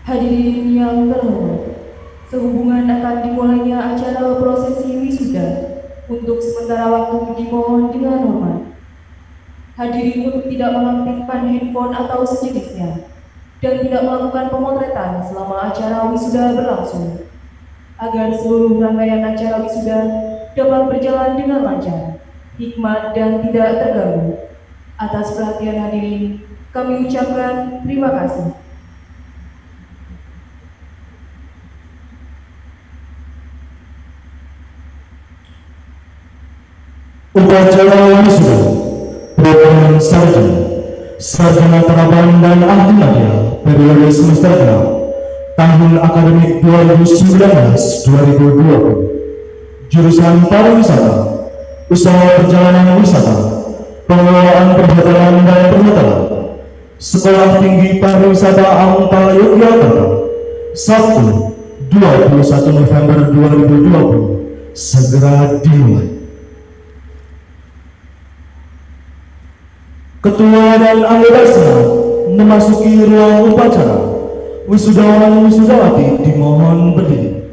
Hadirin yang terhormat, sehubungan akan dimulainya acara prosesi wisuda, untuk sementara waktu dimohon dengan hormat. Hadirin untuk tidak mengaktifkan handphone atau sejenisnya, dan tidak melakukan pemotretan selama acara wisuda berlangsung, agar seluruh rangkaian acara wisuda dapat berjalan dengan lancar, hikmat, dan tidak terganggu. Atas perhatian hadirin, kami ucapkan terima kasih. Upacara wisuda program sarjana terapan dan ahli media periode semester 6 tahun akademik 2019-2020, jurusan pariwisata, usaha perjalanan wisata, pengelolaan perhotelan dan perhotelan, Sekolah Tinggi Pariwisata Amta Yogyakarta, Sabtu 21 November 2020, segera dimulai. Ketua dan anggota senat memasuki ruang upacara. Wisudawan wisudawati dimohon berdiri.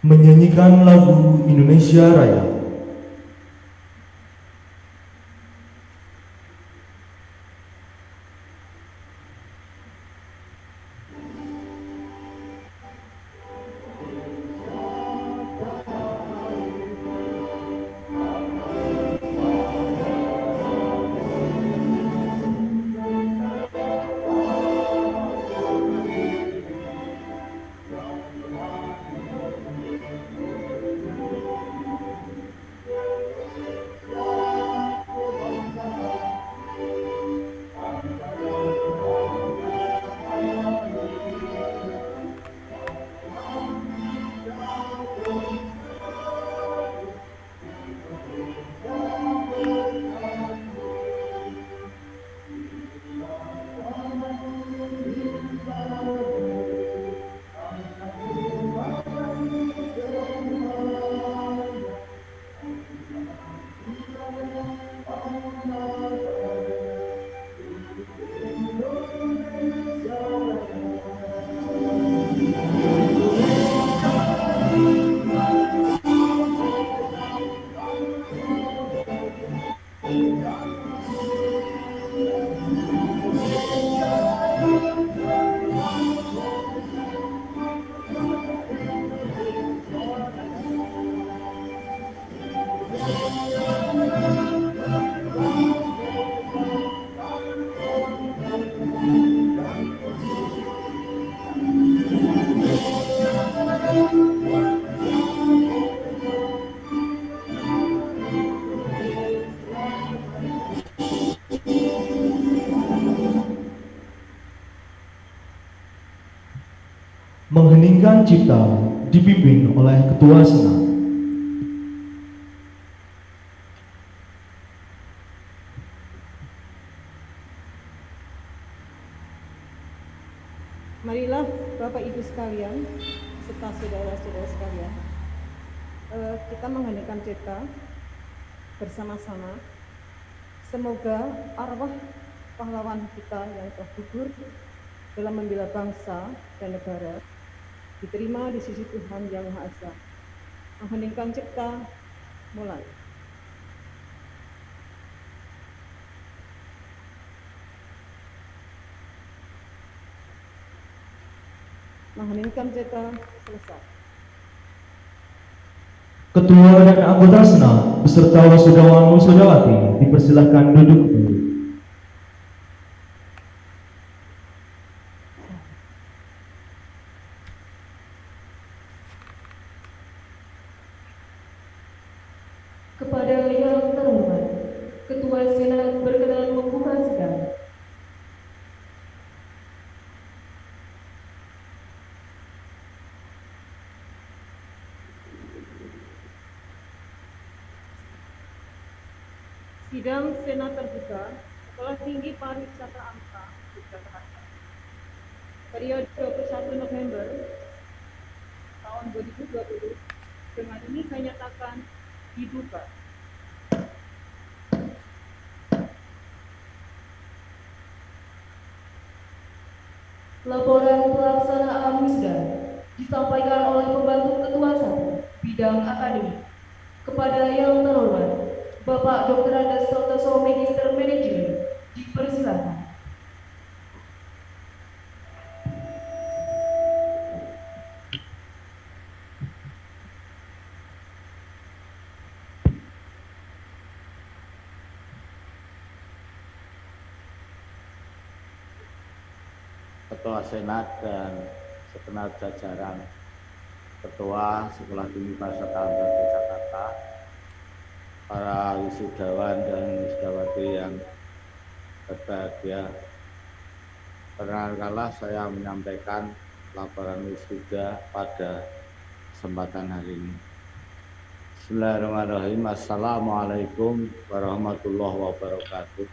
Menyanyikan lagu Indonesia Raya. pendidikan cipta dipimpin oleh Ketua Senat. Marilah Bapak Ibu sekalian, serta saudara-saudara sekalian, kita mengheningkan cipta bersama-sama. Semoga arwah pahlawan kita yang telah gugur dalam membela bangsa dan negara diterima di sisi Tuhan Yang Maha Esa. Mengheningkan cipta, mulai. Mengheningkan cipta, selesai. Ketua dan anggota Senat beserta wisudawan wisudawati dipersilahkan duduk dulu. Kepada yang terhormat, Ketua Senat berkenan membuka sidang. Sidang Senat terbuka Sekolah Tinggi Pariwisata AMTA Yogyakarta. Periode 21 November tahun 2020 dengan ini saya nyatakan dibuka. Laporan pelaksanaan wisuda disampaikan oleh pembantu Ketua 1 Bidang Akademik. Kepada yang terhormat, Bapak Dr. Andes Santoso, Magister Manajemen, dipersilakan. Ketua Senat dan segenap jajaran Ketua Sekolah Tinggi Pariwisata AMTA Yogyakarta, para wisudawan dan wisudawati yang berbahagia, perkenalkanlah saya menyampaikan laporan wisuda pada kesempatan hari ini. Bismillahirrahmanirrahim. Assalamualaikum warahmatullahi wabarakatuh.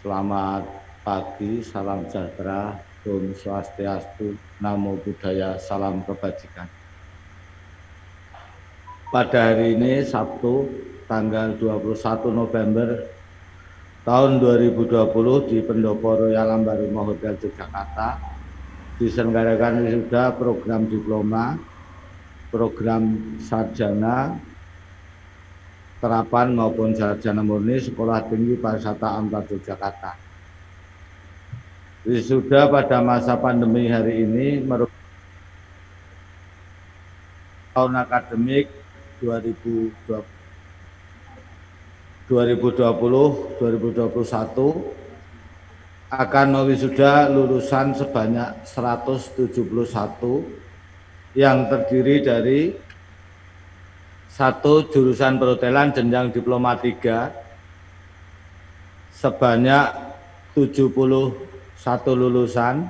Selamat pagi, salam sejahtera, Om Swastiastu, Namo Buddhaya, salam kebajikan. Pada hari ini Sabtu tanggal 21 November tahun 2020 di Pendopo Royal Ambarimo Hotel Yogyakarta diselenggarakan wisuda program diploma, program sarjana, terapan maupun sarjana murni Sekolah Tinggi Pariwisata AMTA Yogyakarta. Wisuda pada masa pandemi hari ini merupakan tahun akademik 2020-2021 akan mewisuda lulusan sebanyak 171 yang terdiri dari 1 jurusan perhotelan jenjang diploma 3 sebanyak 71 lulusan,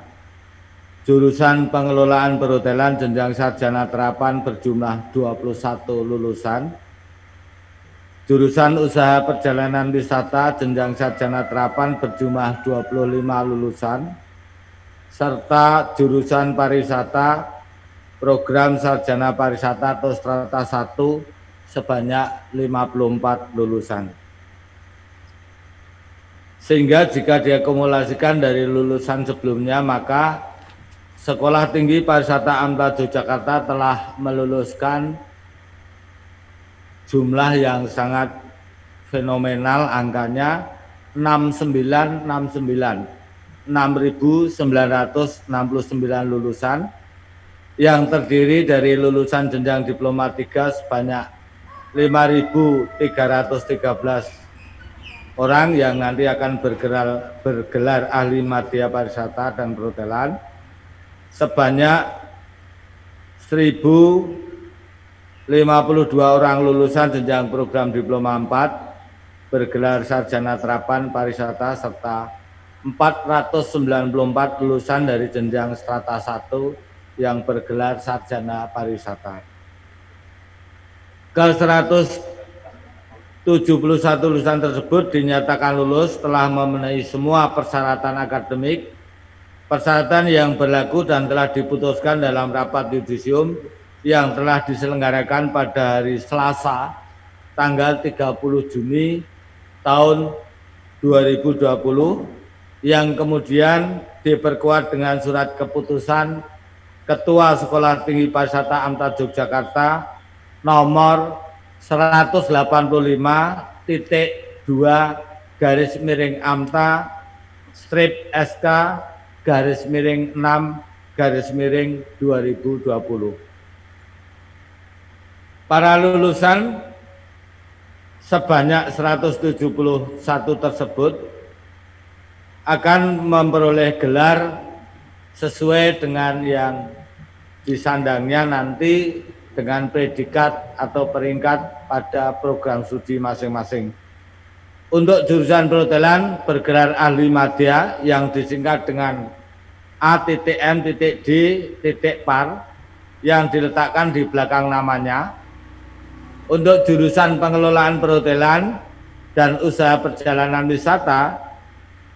jurusan pengelolaan perhotelan jenjang sarjana terapan berjumlah 21 lulusan, jurusan usaha perjalanan wisata jenjang sarjana terapan berjumlah 25 lulusan, serta jurusan pariwisata program sarjana pariwisata atau strata 1 sebanyak 54 lulusan. Sehingga jika diakumulasikan dari lulusan sebelumnya, maka Sekolah Tinggi Pariwisata AMTA Yogyakarta telah meluluskan jumlah yang sangat fenomenal, angkanya 6.969 lulusan, yang terdiri dari lulusan jenjang diploma 3 sebanyak 5.313 orang yang nanti akan bergelar ahli madya pariwisata dan perhotelan, sebanyak 1.052 orang lulusan jenjang program diploma 4 bergelar sarjana terapan pariwisata, serta 494 lulusan dari jenjang strata 1 yang bergelar sarjana pariwisata. Ke-171 lulusan tersebut dinyatakan lulus setelah memenuhi semua persyaratan akademik, persyaratan yang berlaku dan telah diputuskan dalam rapat yudisium yang telah diselenggarakan pada hari Selasa tanggal 30 Juni tahun 2020 yang kemudian diperkuat dengan surat keputusan Ketua Sekolah Tinggi Pariwisata AMTA Yogyakarta nomor 185-TT2-SK-MIRING-6-2020. Para lulusan sebanyak 171 tersebut akan memperoleh gelar sesuai dengan yang disandangnya nanti dengan predikat atau peringkat pada program studi masing-masing. Untuk jurusan perhotelan bergelar ahli madya yang disingkat dengan ATTM.D.Par yang diletakkan di belakang namanya. Untuk jurusan pengelolaan perhotelan dan usaha perjalanan wisata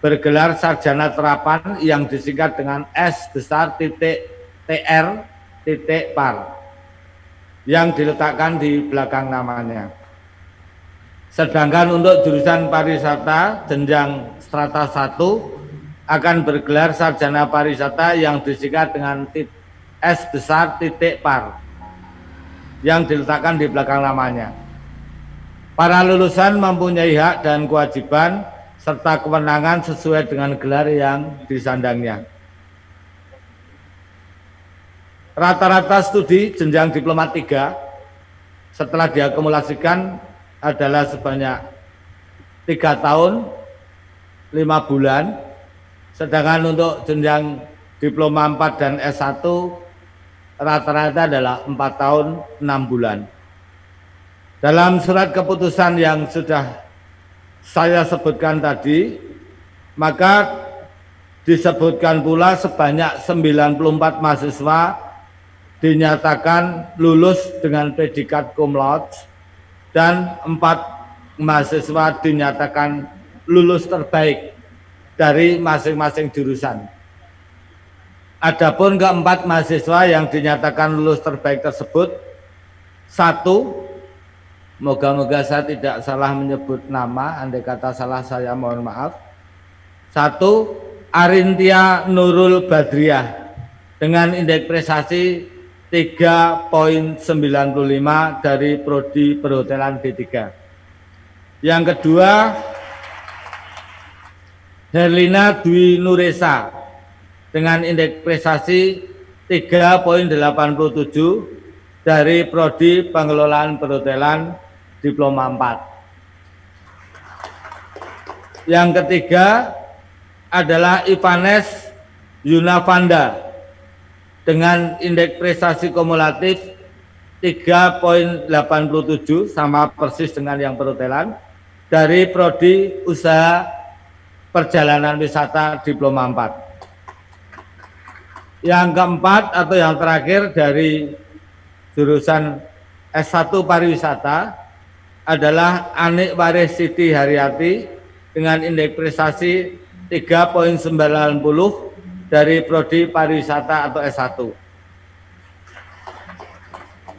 bergelar sarjana terapan yang disingkat dengan S.TR.Par yang diletakkan di belakang namanya. Sedangkan untuk jurusan pariwisata jenjang strata 1 akan bergelar sarjana pariwisata yang disingkat dengan S.Par yang diletakkan di belakang namanya. Para lulusan mempunyai hak dan kewajiban serta kewenangan sesuai dengan gelar yang disandangnya. Rata-rata studi jenjang diplomat 3 setelah diakumulasikan adalah sebanyak 3 tahun 5 bulan, sedangkan untuk jenjang diploma 4 dan S1 rata-rata adalah 4 tahun 6 bulan. Dalam surat keputusan yang sudah saya sebutkan tadi, maka disebutkan pula sebanyak 94 mahasiswa dinyatakan lulus dengan predikat cum laude dan 4 mahasiswa dinyatakan lulus terbaik dari masing-masing jurusan. Adapun keempat mahasiswa yang dinyatakan lulus terbaik tersebut, 1, moga-moga saya tidak salah menyebut nama, andai kata salah saya mohon maaf. 1, Arintia Nurul Badriah dengan indeks prestasi 3,95 dari Prodi Perhotelan D3. Yang kedua, Herlina Dwi Nuresa dengan indeks prestasi 3,87 dari Prodi Pengelolaan Perhotelan Diploma 4. Yang ketiga adalah Ivanes Yunavanda dengan indeks prestasi kumulatif 3,87 sama persis dengan yang perhotelan dari Prodi Usaha Perjalanan Wisata Diploma 4. Yang keempat atau yang terakhir dari jurusan S1 Pariwisata adalah Anik Waris Siti Haryati dengan indeks prestasi 3,90 dari Prodi Pariwisata atau S1.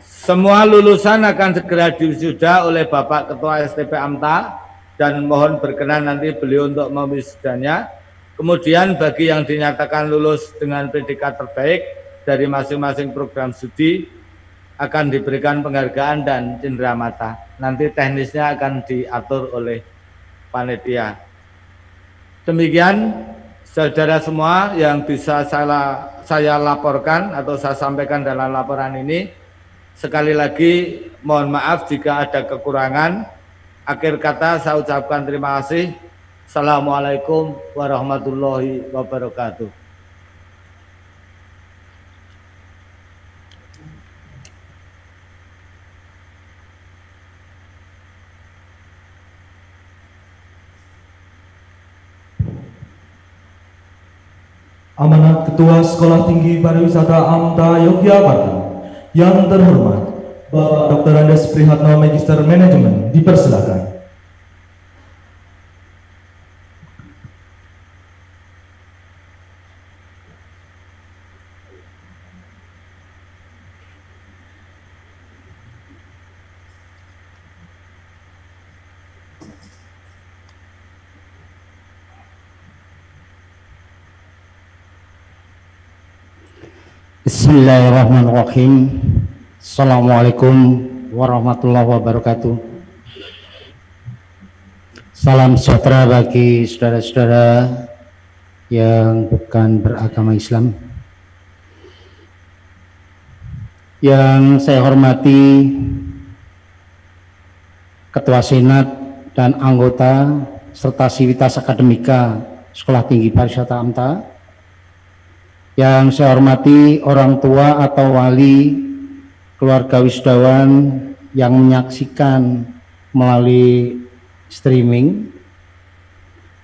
Semua lulusan akan segera diwisuda oleh Bapak Ketua STP AMTA dan mohon berkenan nanti beliau untuk mewisudanya. Kemudian bagi yang dinyatakan lulus dengan predikat terbaik dari masing-masing program studi akan diberikan penghargaan dan cenderamata. Nanti teknisnya akan diatur oleh panitia. Demikian saudara semua yang bisa saya laporkan atau saya sampaikan dalam laporan ini. Sekali lagi mohon maaf jika ada kekurangan. Akhir kata saya ucapkan terima kasih. Assalamualaikum warahmatullahi wabarakatuh. Amanat Ketua Sekolah Tinggi Pariwisata AMTA Yogyakarta yang terhormat Bapak Dr. Andes Prihatno Magister Manajemen dipersilakan. Bismillahirrahmanirrahim. Assalamualaikum warahmatullahi wabarakatuh. Salam sejahtera bagi saudara-saudara yang bukan beragama Islam. Yang saya hormati Ketua Senat dan anggota serta Sivitas Akademika Sekolah Tinggi Pariwisata AMTA. Yang saya hormati orang tua atau wali keluarga wisudawan yang menyaksikan melalui streaming,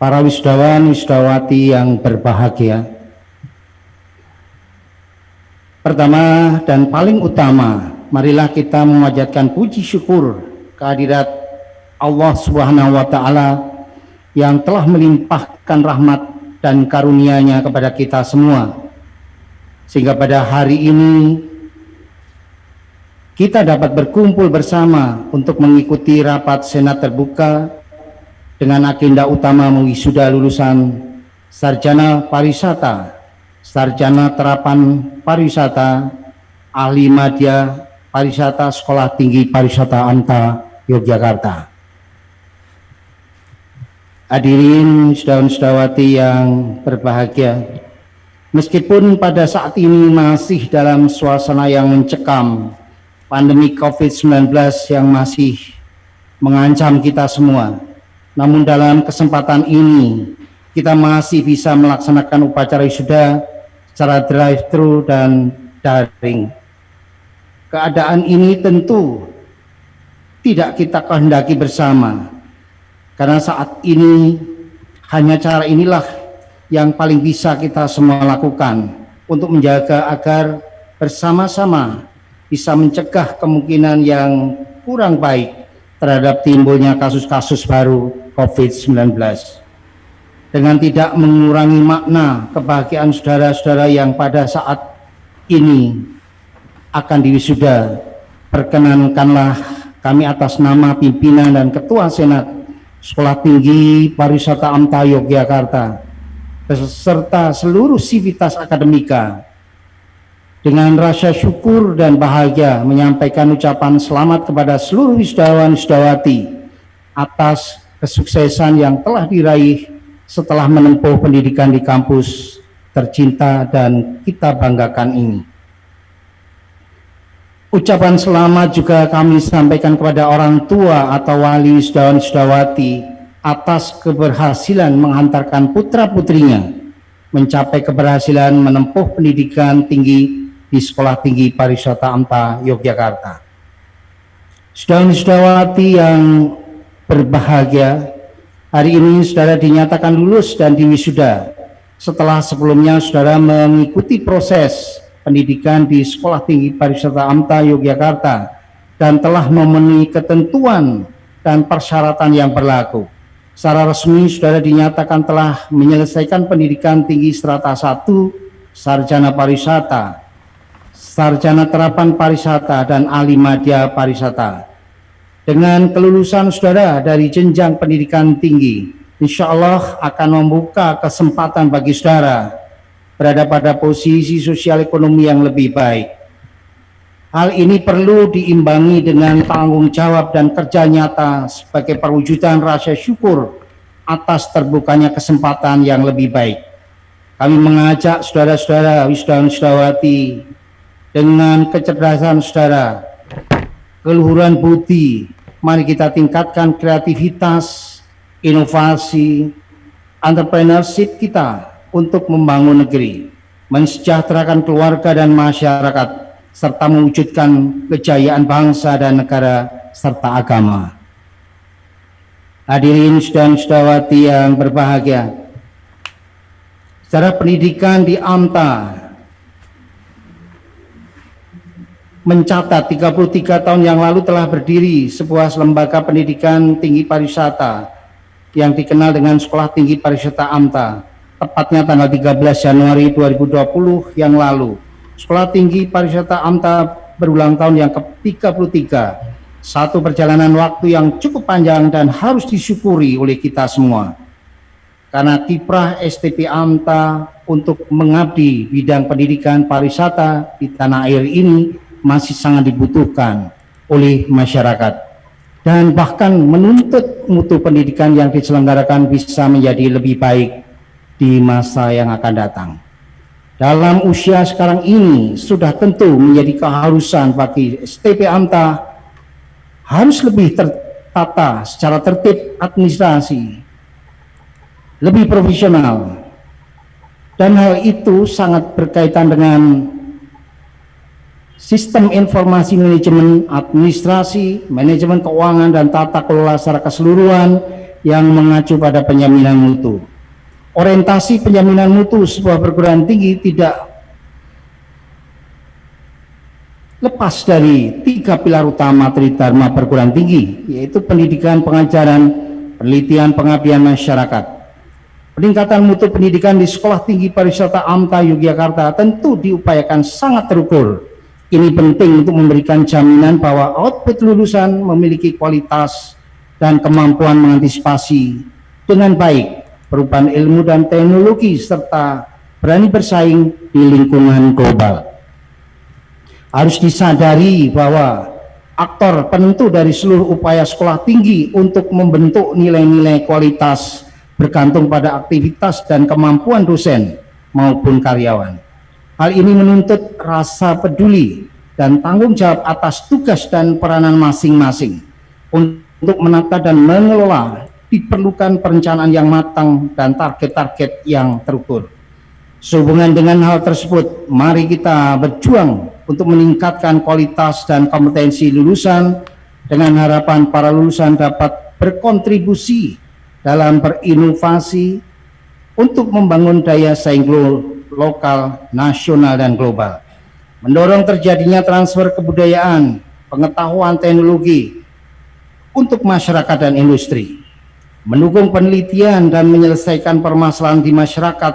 para wisudawan wisudawati yang berbahagia. Pertama dan paling utama, marilah kita memanjatkan puji syukur kehadirat Allah Subhanahu wa Ta'ala yang telah melimpahkan rahmat dan karunia-Nya kepada kita semua, sehingga pada hari ini kita dapat berkumpul bersama untuk mengikuti rapat Senat terbuka dengan agenda utama mewisuda lulusan Sarjana Pariwisata, Sarjana Terapan Pariwisata, Ahli Madya Pariwisata Sekolah Tinggi Pariwisata AMTA Yogyakarta. Hadirin wisudawan-wisudawati yang berbahagia, meskipun pada saat ini masih dalam suasana yang mencekam, pandemi COVID-19 yang masih mengancam kita semua, namun dalam kesempatan ini kita masih bisa melaksanakan upacara wisuda secara drive-thru dan daring. Keadaan ini tentu tidak kita kehendaki bersama, karena saat ini hanya cara inilah yang paling bisa kita semua lakukan untuk menjaga agar bersama-sama bisa mencegah kemungkinan yang kurang baik terhadap timbulnya kasus-kasus baru COVID-19, dengan tidak mengurangi makna kebahagiaan saudara-saudara yang pada saat ini akan diwisuda. Perkenankanlah kami atas nama pimpinan dan Ketua Senat Sekolah Tinggi Pariwisata AMTA Yogyakarta beserta seluruh sivitas akademika dengan rasa syukur dan bahagia menyampaikan ucapan selamat kepada seluruh wisudawan wisudawati atas kesuksesan yang telah diraih setelah menempuh pendidikan di kampus tercinta dan kita banggakan ini. Ucapan selamat juga kami sampaikan kepada orang tua atau wali wisudawan wisudawati atas keberhasilan menghantarkan putra-putrinya mencapai keberhasilan menempuh pendidikan tinggi di Sekolah Tinggi Pariwisata AMTA Yogyakarta. Wisudawan-wisudawati yang berbahagia, hari ini saudara dinyatakan lulus dan diwisuda setelah sebelumnya saudara mengikuti proses pendidikan di Sekolah Tinggi Pariwisata AMTA Yogyakarta dan telah memenuhi ketentuan dan persyaratan yang berlaku. Secara resmi saudara dinyatakan telah menyelesaikan pendidikan tinggi strata 1, Sarjana Pariwisata, Sarjana Terapan Pariwisata, dan Ahli Madya Pariwisata. Dengan kelulusan saudara dari jenjang pendidikan tinggi, insya Allah akan membuka kesempatan bagi saudara berada pada posisi sosial ekonomi yang lebih baik. Hal ini perlu diimbangi dengan tanggung jawab dan kerja nyata sebagai perwujudan rasa syukur atas terbukanya kesempatan yang lebih baik. Kami mengajak saudara-saudara wisudawan-wisudawati dengan kecerdasan saudara, keluhuran budi, mari kita tingkatkan kreativitas, inovasi, entrepreneurship kita untuk membangun negeri, mensejahterakan keluarga dan masyarakat, serta mewujudkan kejayaan bangsa dan negara serta agama. Hadirin dan wisudawan yang berbahagia, Sejarah pendidikan di AMTA mencatat 33 tahun yang lalu telah berdiri sebuah lembaga pendidikan tinggi pariwisata yang dikenal dengan Sekolah Tinggi Pariwisata AMTA, tepatnya tanggal 13 Januari 2020 yang lalu. Sekolah Tinggi Pariwisata AMTA berulang tahun yang ke-33, satu perjalanan waktu yang cukup panjang dan harus disyukuri oleh kita semua. Karena kiprah STP AMTA untuk mengabdi bidang pendidikan pariwisata di tanah air ini masih sangat dibutuhkan oleh masyarakat, dan bahkan menuntut mutu pendidikan yang diselenggarakan bisa menjadi lebih baik di masa yang akan datang. Dalam usia sekarang ini sudah tentu menjadi keharusan bagi STP AMTA harus lebih tertata secara tertib administrasi, lebih profesional, dan hal itu sangat berkaitan dengan sistem informasi manajemen administrasi, manajemen keuangan, dan tata kelola secara keseluruhan yang mengacu pada penjaminan mutu. Orientasi penjaminan mutu sebuah perguruan tinggi tidak lepas dari 3 pilar utama tridharma perguruan tinggi, yaitu pendidikan, pengajaran, penelitian, pengabdian masyarakat. Peningkatan mutu pendidikan di Sekolah Tinggi Pariwisata AMTA Yogyakarta tentu diupayakan sangat terukur. Ini penting untuk memberikan jaminan bahwa output lulusan memiliki kualitas dan kemampuan mengantisipasi dengan baik perubahan ilmu dan teknologi serta berani bersaing di lingkungan global. Harus disadari bahwa aktor penentu dari seluruh upaya sekolah tinggi untuk membentuk nilai-nilai kualitas bergantung pada aktivitas dan kemampuan dosen maupun karyawan. Hal ini menuntut rasa peduli dan tanggung jawab atas tugas dan peranan masing-masing. Untuk menata dan mengelola diperlukan perencanaan yang matang dan target-target yang terukur. Sehubungan dengan hal tersebut, mari kita berjuang untuk meningkatkan kualitas dan kompetensi lulusan dengan harapan para lulusan dapat berkontribusi dalam berinovasi untuk membangun daya saing lokal, nasional, dan global, mendorong terjadinya transfer kebudayaan, pengetahuan, teknologi untuk masyarakat dan industri, mendukung penelitian dan menyelesaikan permasalahan di masyarakat,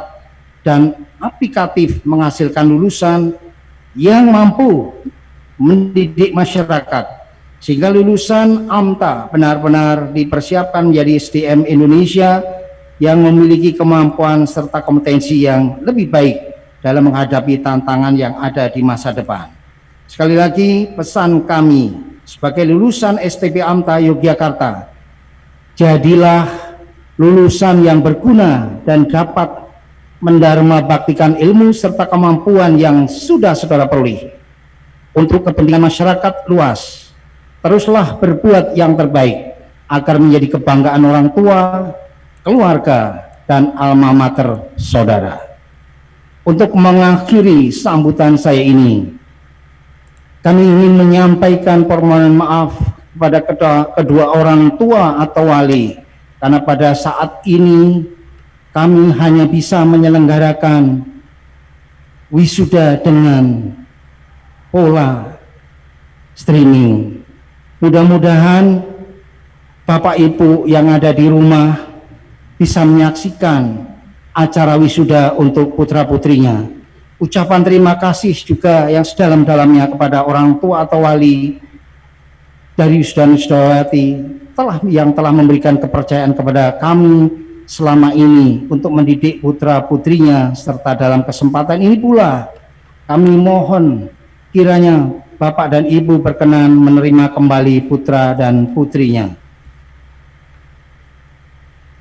dan aplikatif menghasilkan lulusan yang mampu mendidik masyarakat, sehingga lulusan AMTA benar-benar dipersiapkan menjadi SDM Indonesia yang memiliki kemampuan serta kompetensi yang lebih baik dalam menghadapi tantangan yang ada di masa depan. Sekali lagi, pesan kami sebagai lulusan STP AMTA Yogyakarta, jadilah lulusan yang berguna dan dapat mendharma baktikan ilmu serta kemampuan yang sudah saudara peroleh untuk kepentingan masyarakat luas. Teruslah berbuat yang terbaik agar menjadi kebanggaan orang tua, keluarga, dan alma mater saudara. Untuk mengakhiri sambutan saya ini, kami ingin menyampaikan permohonan maaf kepada kedua orang tua atau wali, karena pada saat ini kami hanya bisa menyelenggarakan wisuda dengan pola streaming. Mudah-mudahan Bapak Ibu yang ada di rumah bisa menyaksikan acara wisuda untuk putra-putrinya. Ucapan terima kasih juga yang sedalam-dalamnya kepada orang tua atau wali dari Wisudawati yang telah memberikan kepercayaan kepada kami selama ini untuk mendidik putra-putrinya, serta dalam kesempatan ini pula kami mohon kiranya Bapak dan Ibu berkenan menerima kembali putra dan putrinya.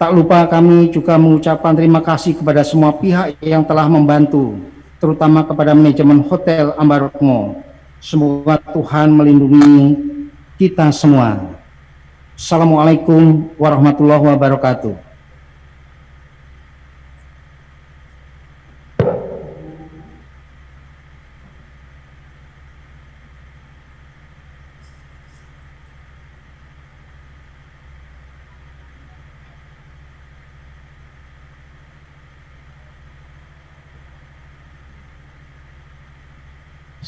Tak lupa kami juga mengucapkan terima kasih kepada semua pihak yang telah membantu, terutama kepada manajemen Hotel Ambarukmo. Semoga Tuhan melindungi kita semua. Assalamualaikum warahmatullahi wabarakatuh.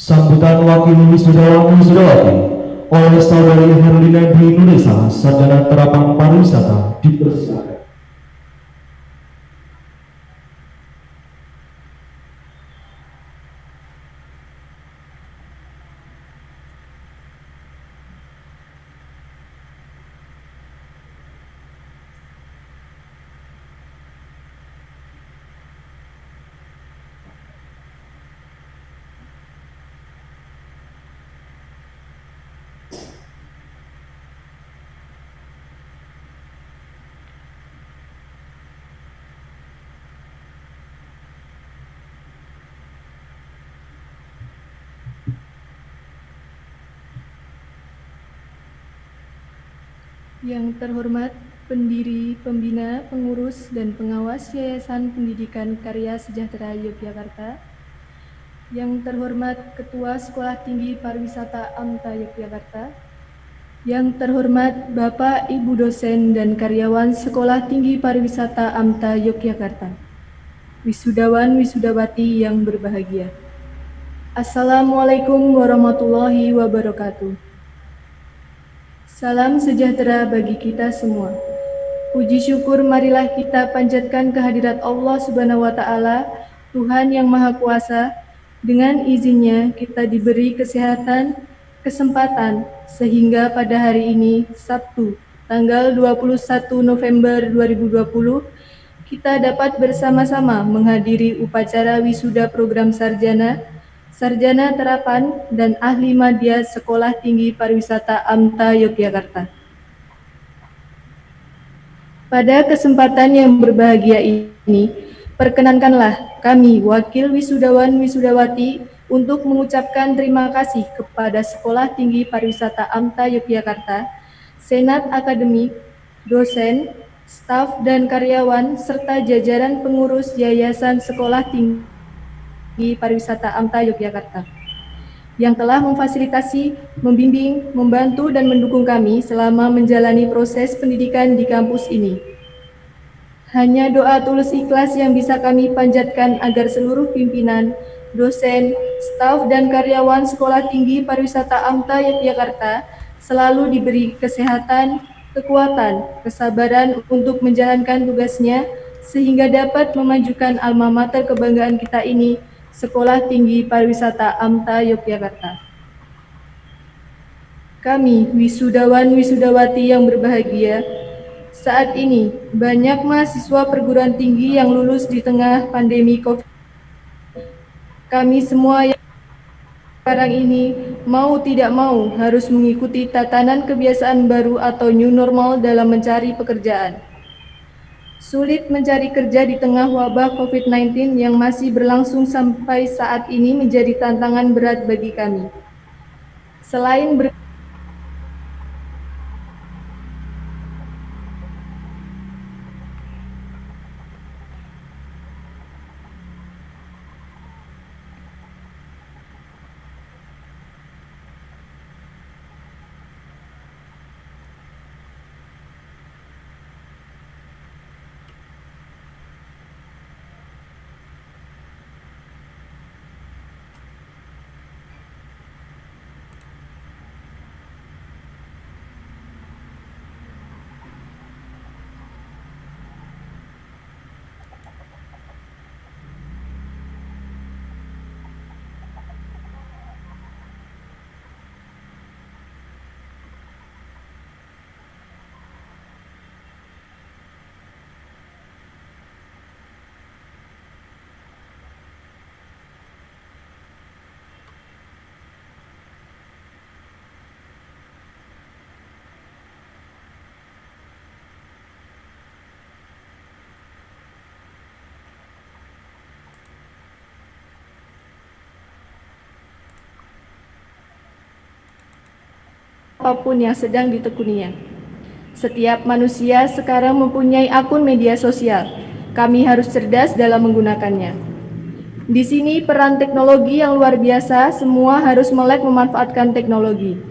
Sambutan wakil wisudawan wisudawati oleh Saudari Herlina Dwi Nuresa, Sarjana Terapan Pariwisata, dipersilakan. Yang terhormat pendiri, pembina, pengurus, dan pengawas Yayasan Pendidikan Karya Sejahtera Yogyakarta. Yang terhormat Ketua Sekolah Tinggi Pariwisata AMTA Yogyakarta. Yang terhormat Bapak, Ibu dosen dan karyawan Sekolah Tinggi Pariwisata AMTA Yogyakarta. Wisudawan, wisudawati yang berbahagia. Assalamualaikum warahmatullahi wabarakatuh. Salam sejahtera bagi kita semua. Puji syukur marilah kita panjatkan kehadirat Allah Subhanahu wa Ta'ala, Tuhan yang Maha Kuasa. Dengan izinnya kita diberi kesehatan, kesempatan, sehingga pada hari ini, Sabtu, tanggal 21 November 2020, kita dapat bersama-sama menghadiri upacara wisuda program sarjana Terapan, dan Ahli Madya Sekolah Tinggi Pariwisata AMTA Yogyakarta. Pada kesempatan yang berbahagia ini, perkenankanlah kami, wakil wisudawan wisudawati, untuk mengucapkan terima kasih kepada Sekolah Tinggi Pariwisata AMTA Yogyakarta, Senat Akademik, dosen, staf dan karyawan, serta jajaran pengurus Yayasan Sekolah Tinggi Pariwisata AMTA Yogyakarta yang telah memfasilitasi, membimbing, membantu, dan mendukung kami selama menjalani proses pendidikan di kampus ini. Hanya doa tulus ikhlas yang bisa kami panjatkan agar seluruh pimpinan, dosen, staf, dan karyawan Sekolah Tinggi Pariwisata AMTA Yogyakarta selalu diberi kesehatan, kekuatan, kesabaran untuk menjalankan tugasnya, sehingga dapat memajukan alma mater kebanggaan kita ini, Sekolah Tinggi Pariwisata AMTA Yogyakarta. Kami, wisudawan wisudawati yang berbahagia, saat ini banyak mahasiswa perguruan tinggi yang lulus di tengah pandemi COVID. Kami semua yang sekarang ini mau tidak mau harus mengikuti tatanan kebiasaan baru atau new normal dalam mencari pekerjaan. Sulit mencari kerja di tengah wabah COVID-19 yang masih berlangsung sampai saat ini menjadi tantangan berat bagi kami. Selain apapun yang sedang ditekuninya. Setiap manusia sekarang mempunyai akun media sosial. Kami harus cerdas dalam menggunakannya. Di sini peran teknologi yang luar biasa, semua harus melek memanfaatkan teknologi.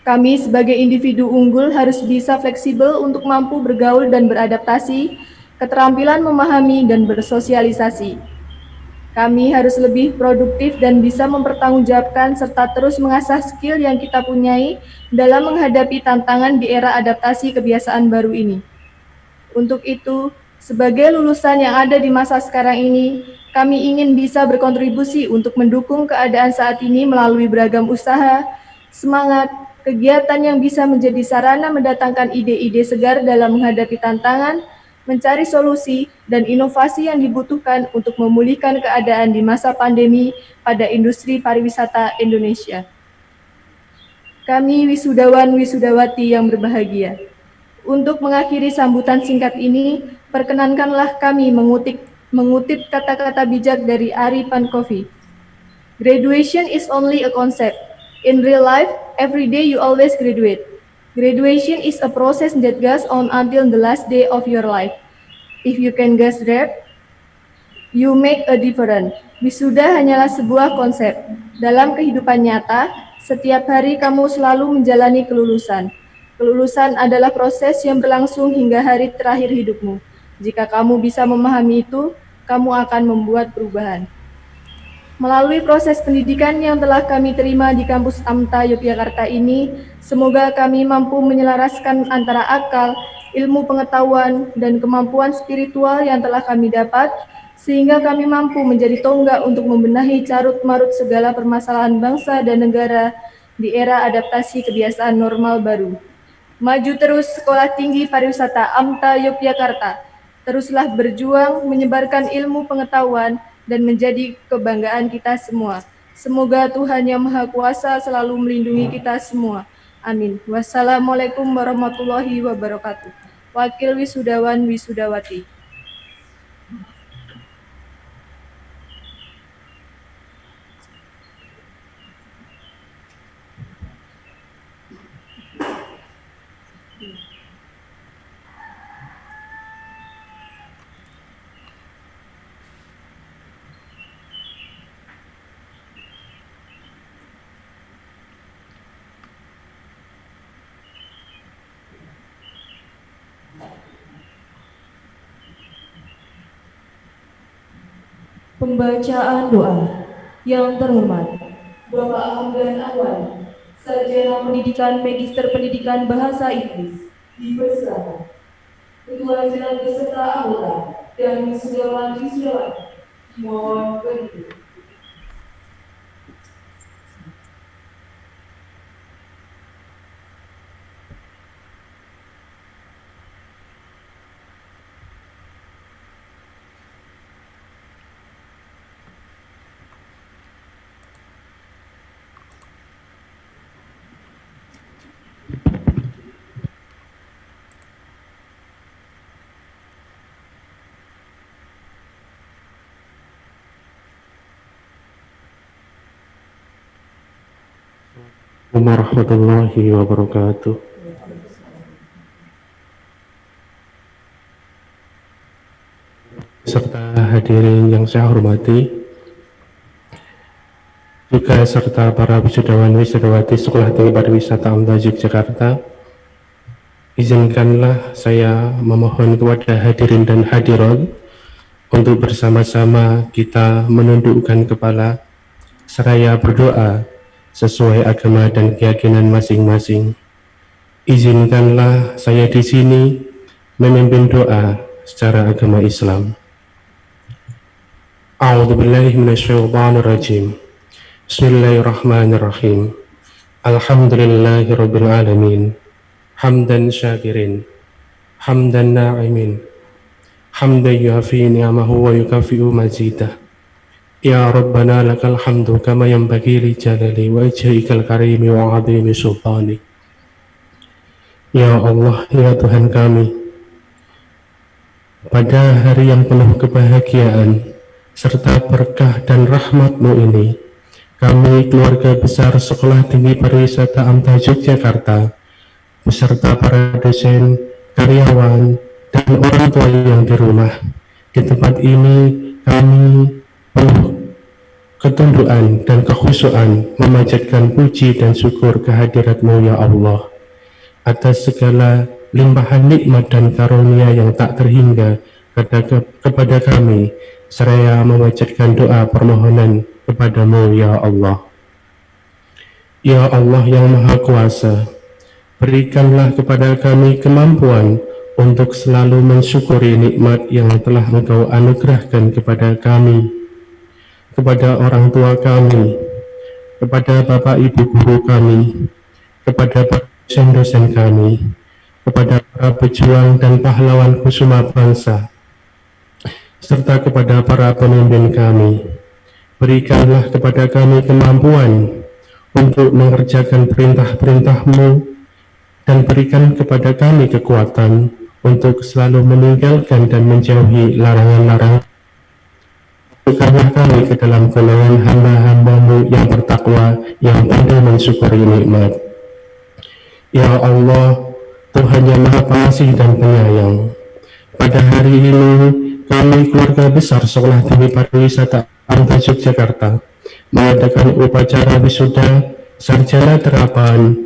Kami sebagai individu unggul harus bisa fleksibel untuk mampu bergaul dan beradaptasi, keterampilan memahami dan bersosialisasi. Kami harus lebih produktif dan bisa mempertanggungjawabkan serta terus mengasah skill yang kita punyai dalam menghadapi tantangan di era adaptasi kebiasaan baru ini. Untuk itu, sebagai lulusan yang ada di masa sekarang ini, kami ingin bisa berkontribusi untuk mendukung keadaan saat ini melalui beragam usaha, semangat, kegiatan yang bisa menjadi sarana mendatangkan ide-ide segar dalam menghadapi tantangan, mencari solusi, dan inovasi yang dibutuhkan untuk memulihkan keadaan di masa pandemi pada industri pariwisata Indonesia. Kami wisudawan wisudawati yang berbahagia. Untuk mengakhiri sambutan singkat ini, perkenankanlah kami mengutip kata-kata bijak dari Ari Pankovi. Graduation is only a concept. In real life, every day you always graduate. Graduation is a process that goes on until the last day of your life. If you can guess that, you make a difference. Wisuda hanyalah sebuah konsep. Dalam kehidupan nyata, setiap hari kamu selalu menjalani kelulusan. Kelulusan adalah proses yang berlangsung hingga hari terakhir hidupmu. Jika kamu bisa memahami itu, kamu akan membuat perubahan. Melalui proses pendidikan yang telah kami terima di kampus AMTA Yogyakarta ini, semoga kami mampu menyelaraskan antara akal, ilmu pengetahuan, dan kemampuan spiritual yang telah kami dapat, sehingga kami mampu menjadi tonggak untuk membenahi carut-marut segala permasalahan bangsa dan negara di era adaptasi kebiasaan normal baru. Maju terus Sekolah Tinggi Pariwisata AMTA Yogyakarta. Teruslah berjuang menyebarkan ilmu pengetahuan dan menjadi kebanggaan kita semua. Semoga Tuhan Yang Maha Kuasa selalu melindungi kita semua. Amin. Wassalamualaikum warahmatullahi wabarakatuh. Wakil Wisudawan Wisudawati. Pembacaan doa. Yang terhormat Bapak Hamdan Anwar, Sarjana Pendidikan Magister Pendidikan Bahasa Inggris, dipersilakan. Ketua Senat beserta anggota dan wisudawan wisudawati mohon berdiri. Warahmatullahi wabarakatuh. Serta hadirin yang saya hormati, juga serta para wisudawan wisudawati Sekolah Tinggi Pariwisata AMTA Yogyakarta, izinkanlah saya memohon kepada hadirin dan hadirat untuk bersama-sama kita menundukkan kepala seraya berdoa sesuai agama dan keyakinan masing-masing. Izinkanlah saya di sini memimpin doa secara agama Islam. A'udzubillahi minasyaitonirrajim. Bismillahirrahmanirrahim. Alhamdulillahirabbil alamin. Hamdan syakirin, hamdan na'imin, hamdan yuafi ni'amahu wa yukafi'u mazidah. Ya Rabbana lakal hamdu kama yanbaghi li jalali wa wajhikal karimi wa 'azimi sultani. Ya Allah, ya Tuhan kami, pada hari yang penuh kebahagiaan serta berkah dan rahmat-Mu ini, kami keluarga besar Sekolah Tinggi Pariwisata AMTA Yogyakarta beserta para dosen, karyawan, dan orang tua yang di rumah, di tempat ini kami penuh ketundukan dan kekhusyuan memanjatkan puji dan syukur kehadirat-Mu ya Allah atas segala limpahan nikmat dan karunia yang tak terhingga kepada kami seraya memanjatkan doa permohonan kepadamu ya Allah. Ya Allah yang Maha Kuasa, berikanlah kepada kami kemampuan untuk selalu mensyukuri nikmat yang telah Engkau anugerahkan kepada kami, kepada orang tua kami, kepada Bapak Ibu guru kami, kepada dosen-dosen kami, kepada para pejuang dan pahlawan kusuma bangsa, serta kepada para pemimpin kami. Berikanlah kepada kami kemampuan untuk mengerjakan perintah-perintah-Mu, dan berikan kepada kami kekuatan untuk selalu meninggalkan dan menjauhi larangan-larangan. Masukkanlah kami ke dalam golongan hamba-hamba-Mu yang bertakwa, yang pandai mensyukuri nikmat. Ya Allah, Tuhan yang Maha Pengasih dan Penyayang, pada hari ini kami keluarga besar Sekolah Tinggi Pariwisata AMTA Yogyakarta mengadakan upacara wisuda sarjana terapan,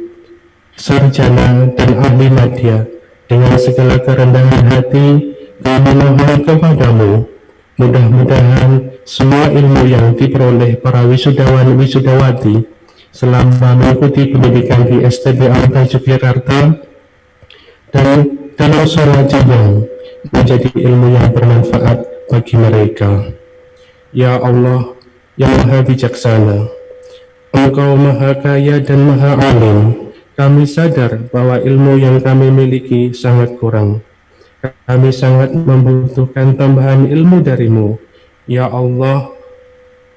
sarjana dan ahli madya. Dengan segala kerendahan hati kami mohon kepadamu, mudah-mudahan semua ilmu yang diperoleh para wisudawan wisudawati selama mengikuti pendidikan di STB AMTA Yogyakarta dan dalam selanjutnya menjadi ilmu yang bermanfaat bagi mereka. Ya Allah yang Maha Bijaksana, Engkau Maha Kaya dan Maha Alim. Kami sadar bahwa ilmu yang kami miliki sangat kurang. Kami sangat membutuhkan tambahan ilmu darimu, ya Allah,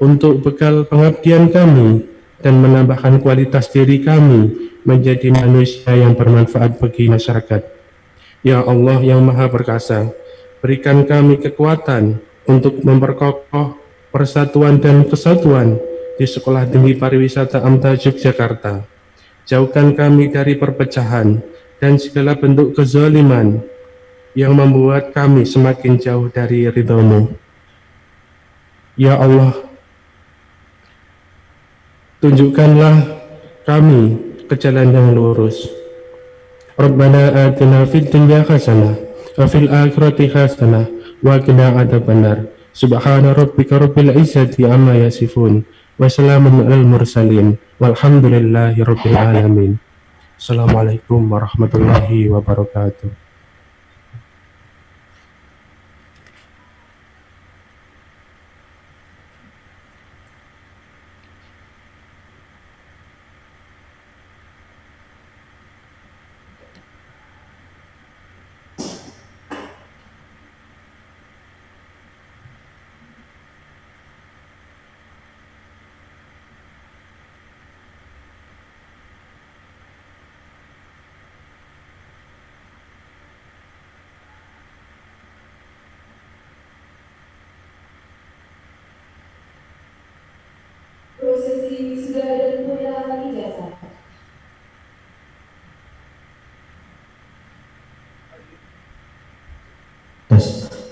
untuk bekal pengabdian kami dan menambahkan kualitas diri kami menjadi manusia yang bermanfaat bagi masyarakat. Ya Allah yang Maha Perkasa, berikan kami kekuatan untuk memperkokoh persatuan dan kesatuan di Sekolah Tinggi Pariwisata AMTA Yogyakarta. Jauhkan kami dari perpecahan dan segala bentuk kezaliman yang membuat kami semakin jauh dari ridho-Mu. Ya Allah, tunjukkanlah kami ke jalan yang lurus. Rabbana atina fid dunya hasanah wa fil akhirati hasanah wa qina adzabannar. Subhana rabbika rabbil izzati amma yasifun wa salamun alal mursalin walhamdulillahi rabbil alamin. Assalamualaikum warahmatullahi wabarakatuh. Prosesi wisuda dan penyerahan ijazah.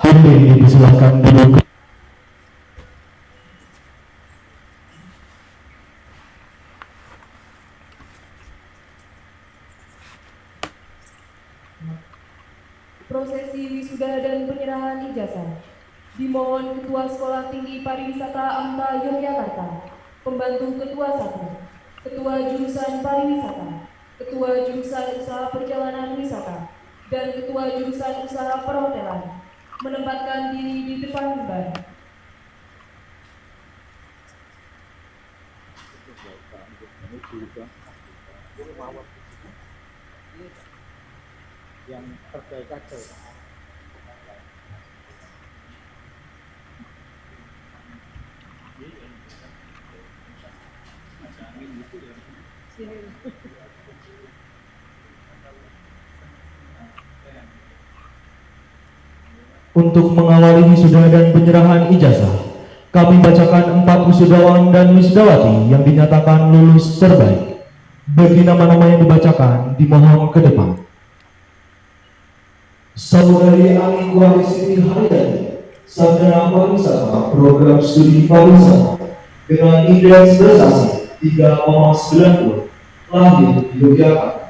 Hadirin dipersilakan duduk. Prosesi wisuda dan penyerahan ijazah. Dimohon Ketua Sekolah Tinggi Pariwisata AMTA Yogyakarta, Pembantu Ketua 1, Ketua Jurusan Pariwisata, Ketua Jurusan Usaha Perjalanan Wisata, dan Ketua Jurusan Usaha Perhotelan menempatkan diri di depan mimbar. Yang terbaik. Untuk mengawali wisuda dan penyerahan ijazah, kami bacakan 4 wisudawan dan wisudawati yang dinyatakan lulus terbaik. Bagi nama-nama yang dibacakan, dimohon ke depan. Saudari Ani Siti Haryani, sarjana pariwisata, program studi pariwisata, dengan indeks prestasi 3,90, lahir di Yogyakarta.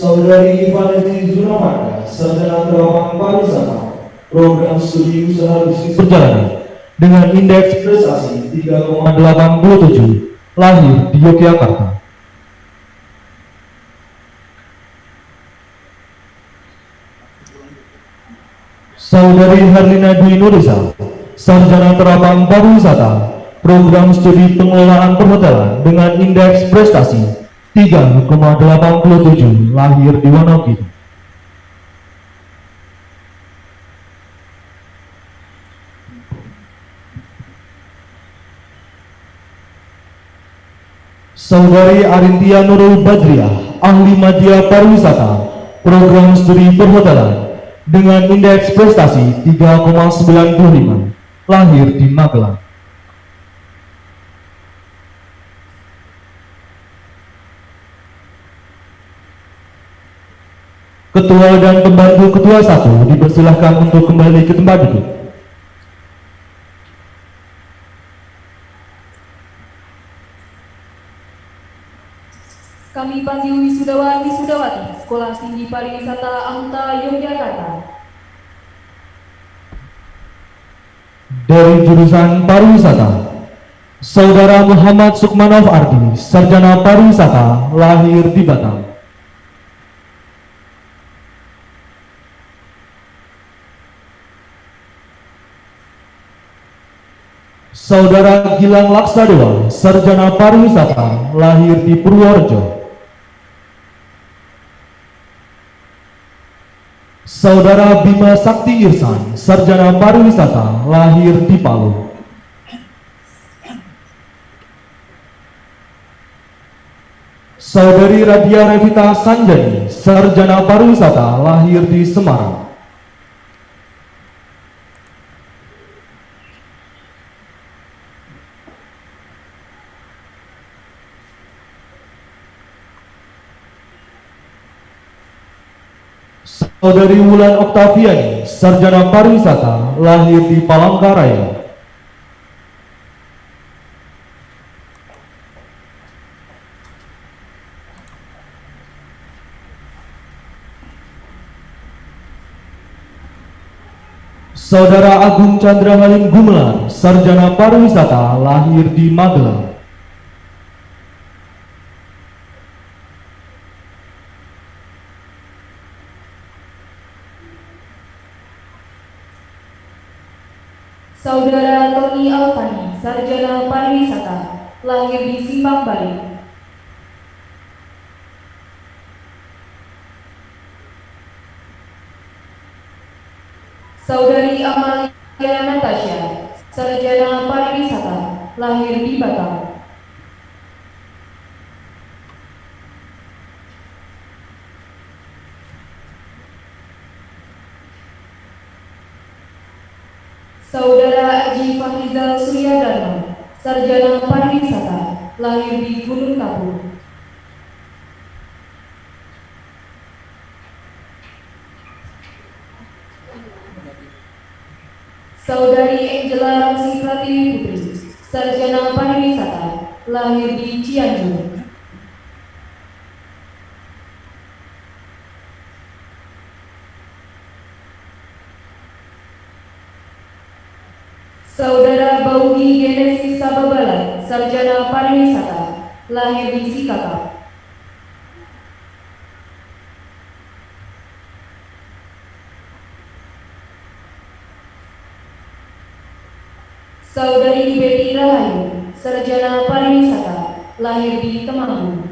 Saudari Vanesti Zunawanda, sarjana terapan pariwisata, program studi usaha bisnis perjalanan, dengan indeks prestasi 3,87, lahir di Yogyakarta. Saudari Herlina Dwi Nurisa, sarjana terapan pariwisata, program studi pengelolaan perhotelan, dengan indeks prestasi 3,87, lahir di Wonogiri. Saudari Arintia Nurul Badriah, ahli media pariwisata, program studi perhotelan, dengan indeks prestasi 3,95, lahir di Magelang. Ketua dan pembantu ketua 1 dipersilahkan untuk kembali ke tempat duduk. Kami panggil wisudawan wisudawati Sekolah Tinggi Pariwisata AMTA Yogyakarta. Dari jurusan pariwisata, Saudara Muhammad Sukmanov Ardi, sarjana pariwisata, lahir di Batam. Saudara Gilang Laksadewa, sarjana pariwisata, lahir di Purworejo. Saudara Bima Sakti Irsan, sarjana pariwisata, lahir di Palu. Saudari Radia Revita Sanjani, sarjana pariwisata, lahir di Semarang. Saudari Wulan Oktaviani, sarjana pariwisata, lahir di Palangkaraya. Saudara Agung Chandra Halim Gumelar, sarjana pariwisata, lahir di Magelang. Saudara Tony Alfani, sarjana pariwisata, lahir di Simpang Bali. Saudari Amalia Natasha, sarjana pariwisata, lahir di Batam. Saudara Aji Fahrizal Suryadharma, sarjana pariwisata, lahir di Gunung Kapur. Saudari Angela Ramsi Pratiwi Putri, sarjana pariwisata, lahir di Cianjur. Saudara Baugi Genesis Sababala, sarjana pariwisata, lahir di Sikakap. Saudari Betty Rahayu, sarjana pariwisata, lahir di Temanggung.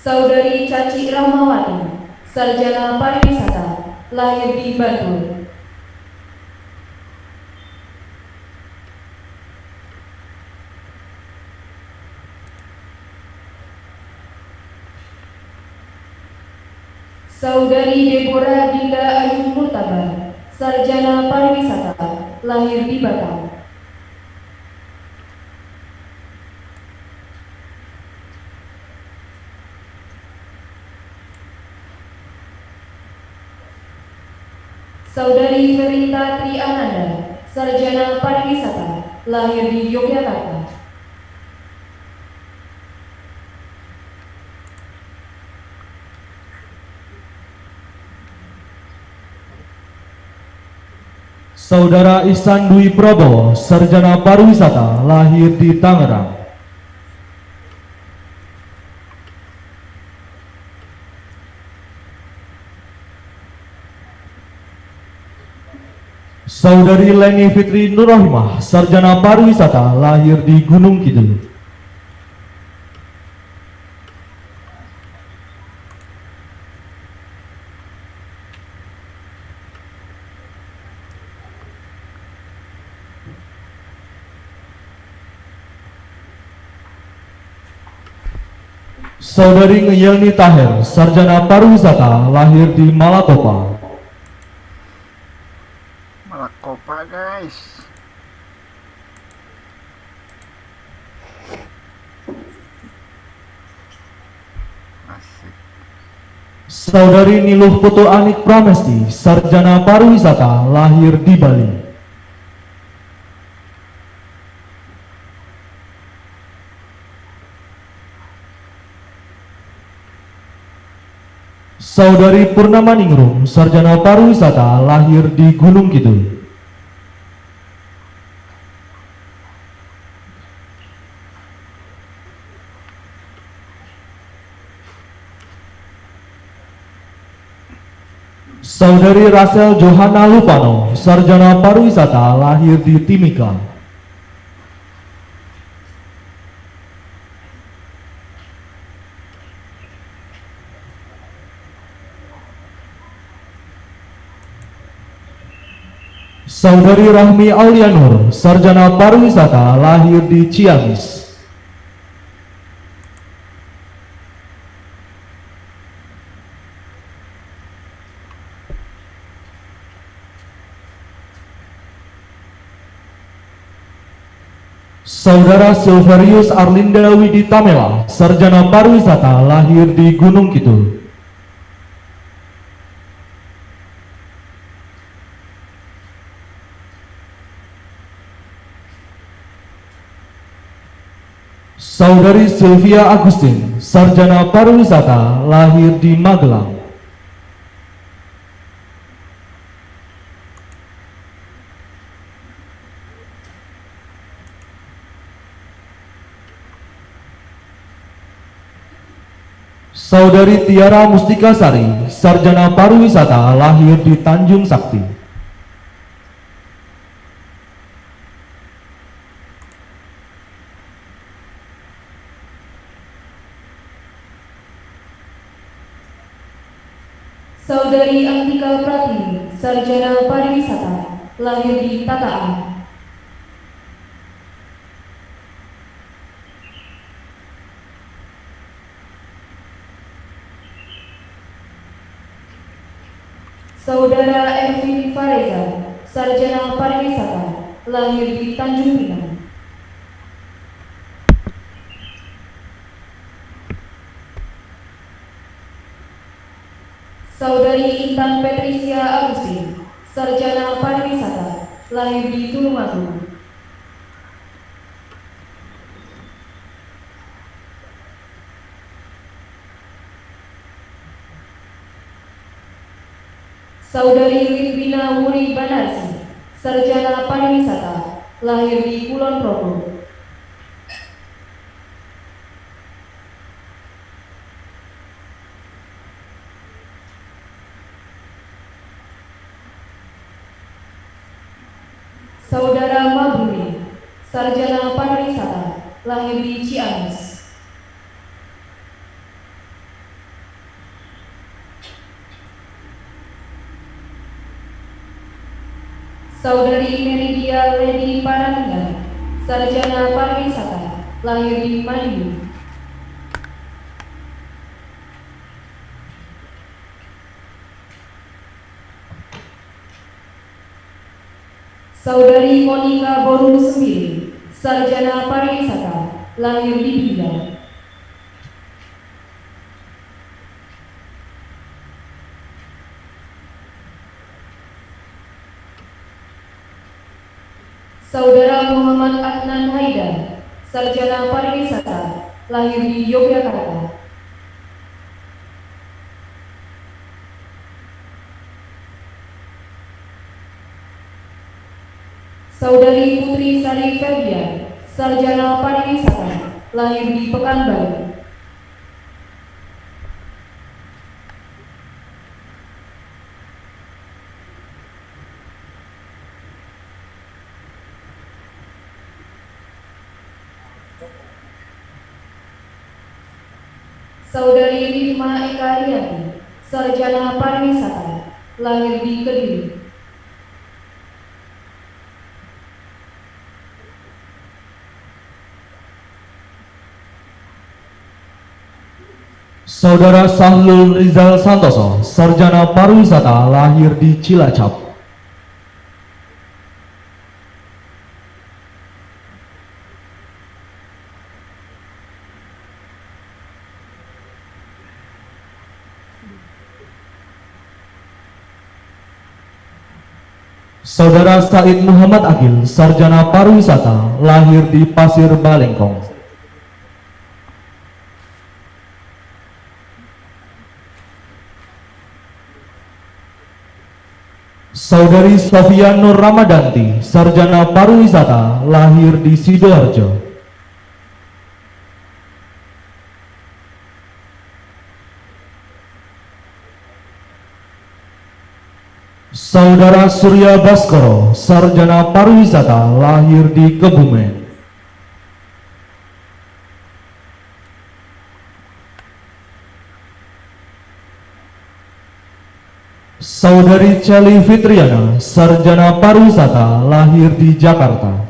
Saudari Caci Rahmawati, sarjana pariwisata, lahir di Bantul. Saudari Deborah Dinda Ayu Murtabar, sarjana pariwisata, lahir di Batam. Saudari Verita Triananda, sarjana pariwisata, lahir di Yogyakarta. Saudara Ihsan Dwi Prabowo, sarjana pariwisata, lahir di Tangerang. Saudari Leni Fitri Nurrohimah, sarjana pariwisata, lahir di Gunung Kidul. Saudari Ngeyelni Tahir, sarjana pariwisata, lahir di Malakopa. Malakopa guys. Asik. Saudari Niluh Putu Anik Pramesti, sarjana pariwisata, lahir di Bali. Saudari Purnama Ningrum, sarjana pariwisata, lahir di Gunung Kidul. Saudari Rasel Johanna Lupano, sarjana pariwisata, lahir di Timika. Saudari Rahmi Aulianur, sarjana pariwisata, lahir di Ciamis. Saudara Silverius Arlinda Widitamela, sarjana pariwisata, lahir di Gunung Kidul. Saudari Sylvia Agustin, sarjana pariwisata, lahir di Magelang. Saudari Tiara Mustika Sari, sarjana pariwisata, lahir di Tanjung Sakti. Saudari Antika Pratini, sarjana pariwisata, lahir di Tataan. Saudara Ervin Fareza, sarjana pariwisata, lahir di Tanjung Pinang. Saudari Intan Patricia Agustin, sarjana pariwisata, lahir di Tulungagung. Saudari Litwina Wuri Banarsi, sarjana pariwisata, lahir di Kulon Progo. Saudara Mabruri, sarjana pariwisata, lahir di Ciamis. Saudari Meridia Lady Paraningan, sarjana pariwisata, lahir di Madiun. Saudari Monika Boru Sembiring, sarjana pariwisata, lahir di Binjai. Saudara Muhammad Adnan Haidar, sarjana pariwisata, lahir di Yogyakarta. Saudari Putri Sari Febian, sarjana pariwisata, lahir di Pekanbaru. Saudari Rifma Eka Riyati, sarjana pariwisata, lahir di Kediri. Saudara Sahlul Rizal Santoso, sarjana pariwisata, lahir di Cilacap. Saudara Said Muhammad Akil, sarjana pariwisata, lahir di Pasir Balengkong. Saudari Sofia Nur Ramadanti, sarjana pariwisata, lahir di Sidoarjo. Saudara Surya Baskoro, sarjana pariwisata, lahir di Kebumen. Saudari Celi Fitriana, sarjana pariwisata, lahir di Jakarta.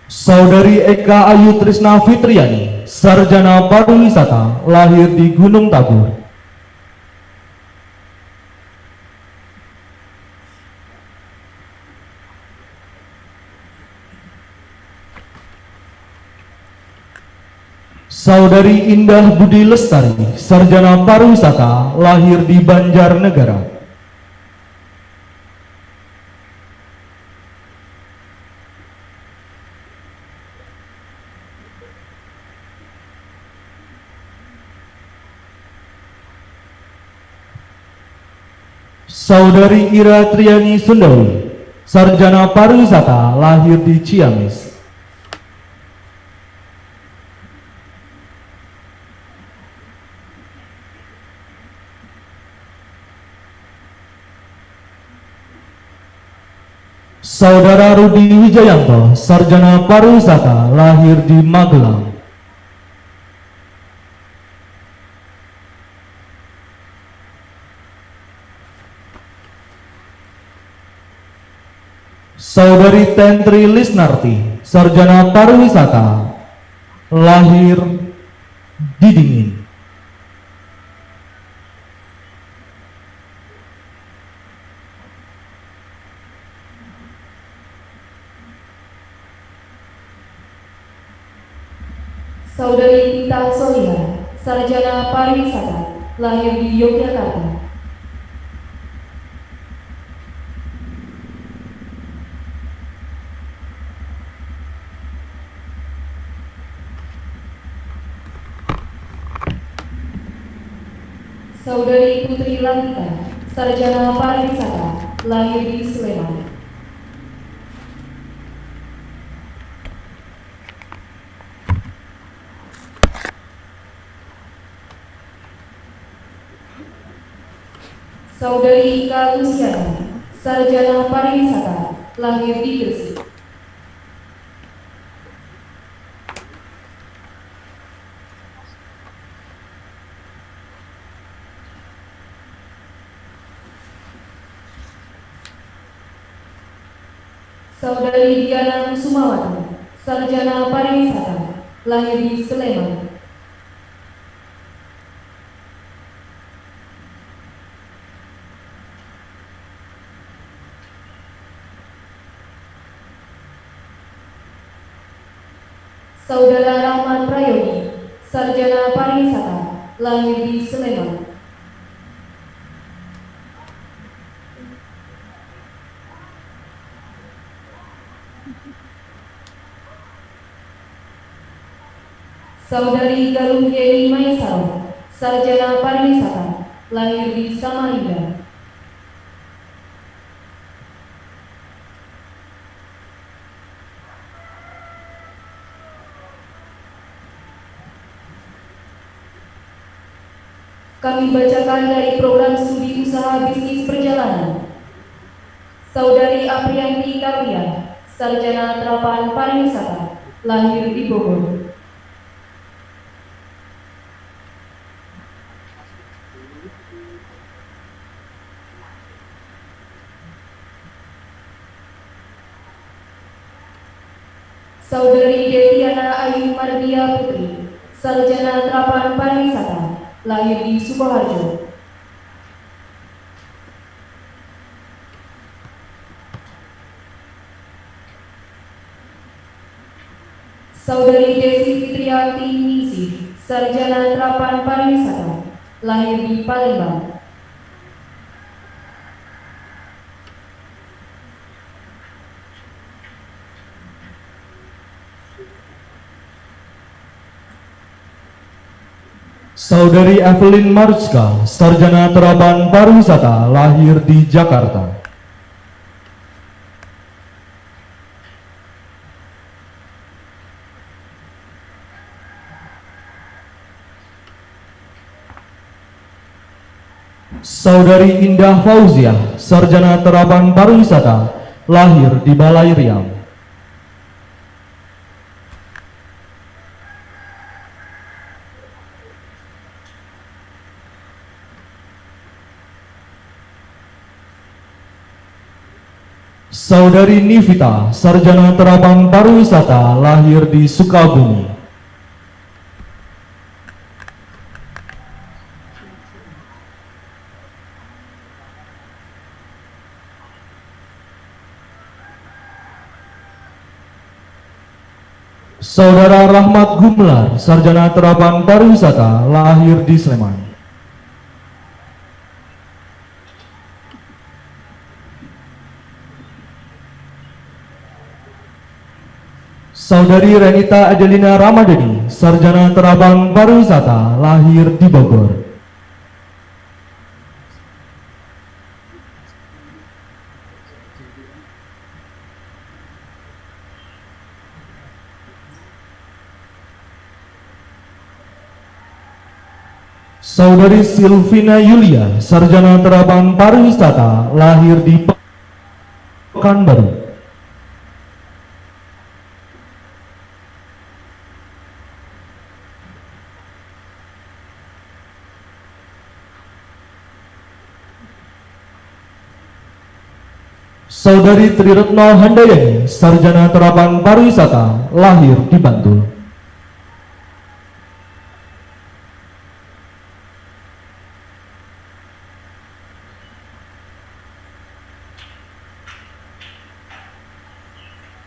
Saudari Eka Ayu Trisna Fitriani, sarjana pariwisata, lahir di Gunung Tabur. Saudari Indah Budi Lestari, sarjana pariwisata, lahir di Banjarnegara. Saudari Ira Triani Sundawi, sarjana pariwisata, lahir di Ciamis. Saudara Rudi Wijayanto, sarjana pariwisata, lahir di Magelang. Saudari Tentri Lisnarti, sarjana pariwisata, lahir di Dingin. Saudari Tita Soliha, sarjana pariwisata, lahir di Yogyakarta. Saudari Putri Langita, sarjana pariwisata, lahir di Sleman. Saudari Ika Lusiana, sarjana pariwisata, lahir di Gresik. Saudari Diana Kusumawati, sarjana pariwisata, lahir di Sleman. Saudara Rahman Prayogi, sarjana pariwisata, lahir di Sleman. Saudari Galuh Yeni Maesaro, sarjana pariwisata, lahir di Samarinda. Kami bacakan dari program studi usaha bisnis perjalanan. Saudari Aprianti Karlia, sarjana terapan pariwisata, lahir di Bogor. Saudari Detiana Ayu Mardia Putri, sarjana terapan pariwisata, lahir di Sukoharjo. Saudari Desi Fitriati Ningsih, sarjana terapan pariwisata, lahir di Palembang. Saudari Evelyn Marutska, sarjana terapan pariwisata, lahir di Jakarta. Saudari Indah Fauziah, sarjana terapan pariwisata, lahir di Balai Riau. Saudari Nivita, sarjana terapan pariwisata, lahir di Sukabumi. Saudara Rahmat Gumlar, sarjana terapan pariwisata, lahir di Sleman. Saudari Renita Adelina Ramadhani, sarjana terapan pariwisata, lahir di Bogor. Saudari Silvina Yulia, sarjana terapan pariwisata, lahir di Pekanbaru. Saudari Triretno Handayani, sarjana terapan pariwisata, lahir di Bantul.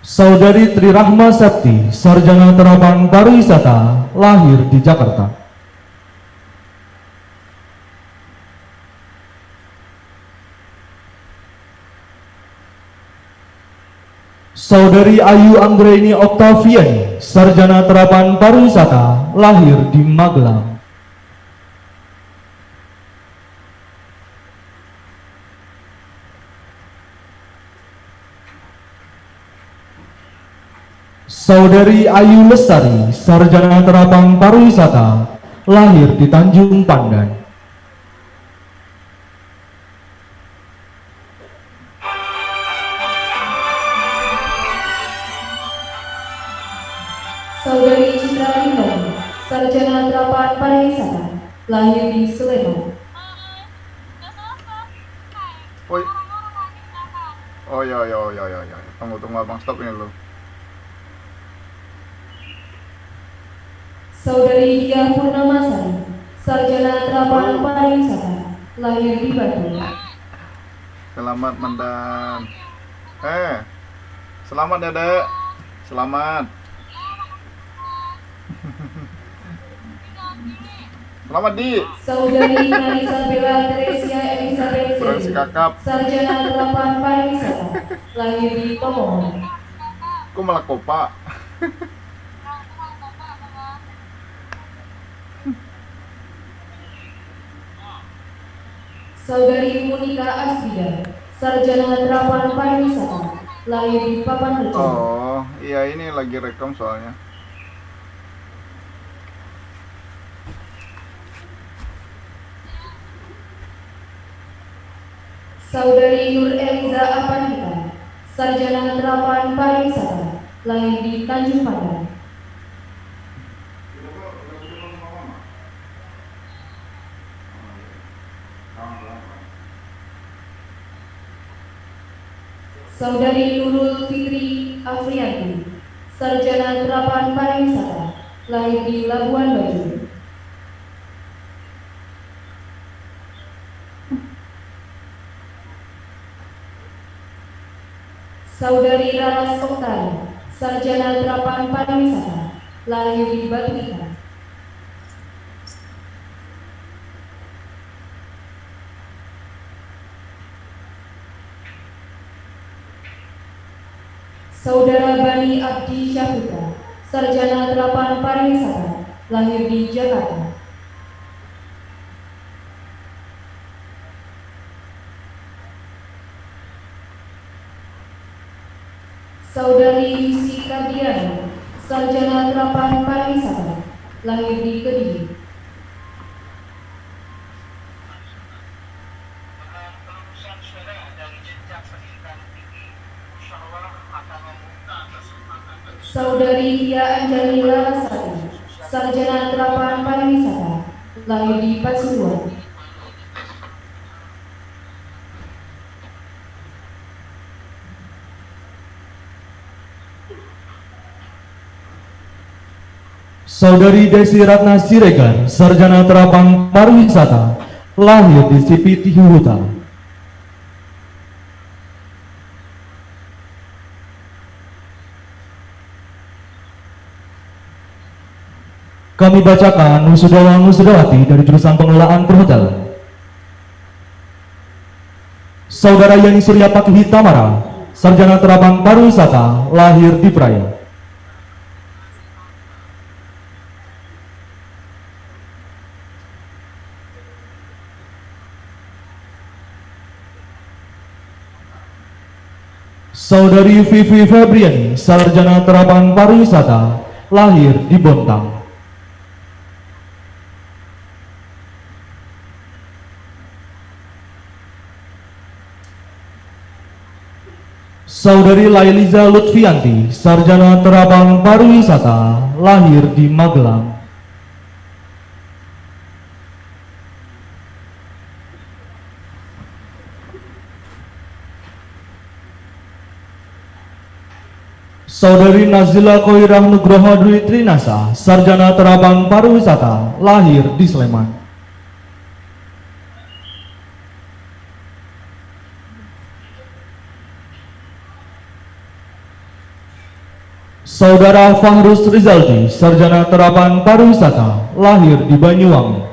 Saudari Tri Rahma Septi, sarjana terapan pariwisata, lahir di Jakarta. Saudari Ayu Anggreni Oktaviani, sarjana terapan pariwisata, lahir di Magelang. Saudari Ayu Lestari, sarjana terapan pariwisata, lahir di Tanjung Pandan. Saudari Citra Lindari, sarjana terapan pariwisata, lahir di Sleman. Oi. Oh ya ya ya ya ya. Tunggu abang, stop ini lo. Saudari Diah Purnamasari, sarjana terapan pariwisata, lahir di Bandung. Selamat Mandan. Selamat ya dek. Selamat. Selamat di Saudari Marisa Bella Teresia Elizabeth Kurang Seri, sikakap. sarjana terapan pariwisata, lahir di Tomohon. Kok malah kopa? Saudari Monika Asbida, sarjana terapan pariwisata, lahir di Papanrejo. Oh, iya ini lagi rekam soalnya. Saudari Nur Eliza Apanita, sarjana terapan pariwisata, lahir di Tanjung Padang. Saudari Nurul Fitri Afrianti, sarjana terapan pariwisata, lahir di Labuan Bajo. Saudari Raras Oktari, sarjana terapan pariwisata, lahir di Batu Ikan. Saudara Bani Abdi Syahputra, sarjana terapan pariwisata, lahir di Jakarta. Saudari Yusi Kardiana, sarjana terapan pariwisata, lahir di Kediri. Saudari Tia Anjali Larasati, sarjana terapan pariwisata, lahir di Pasuruan. Saudari Desi Ratna Siregar, sarjana terapan pariwisata, lahir di Sipiti Huta. Kami bacakan wisudawan-wisudawati dari jurusan pengelolaan perhotelan. Saudara Yani Surya Pakihi Tamara, sarjana terapan pariwisata, lahir di Praia. Saudari Vivi Febriani, sarjana terapan pariwisata, lahir di Bontang. Saudari Lailiza Lutfianti, sarjana terapan pariwisata, lahir di Magelang. Saudari Nazila Koirah Nugroho Dwi Trinasa, sarjana terapan pariwisata, lahir di Sleman. Saudara Fahrus Rizaldi, sarjana terapan pariwisata, lahir di Banyuwangi.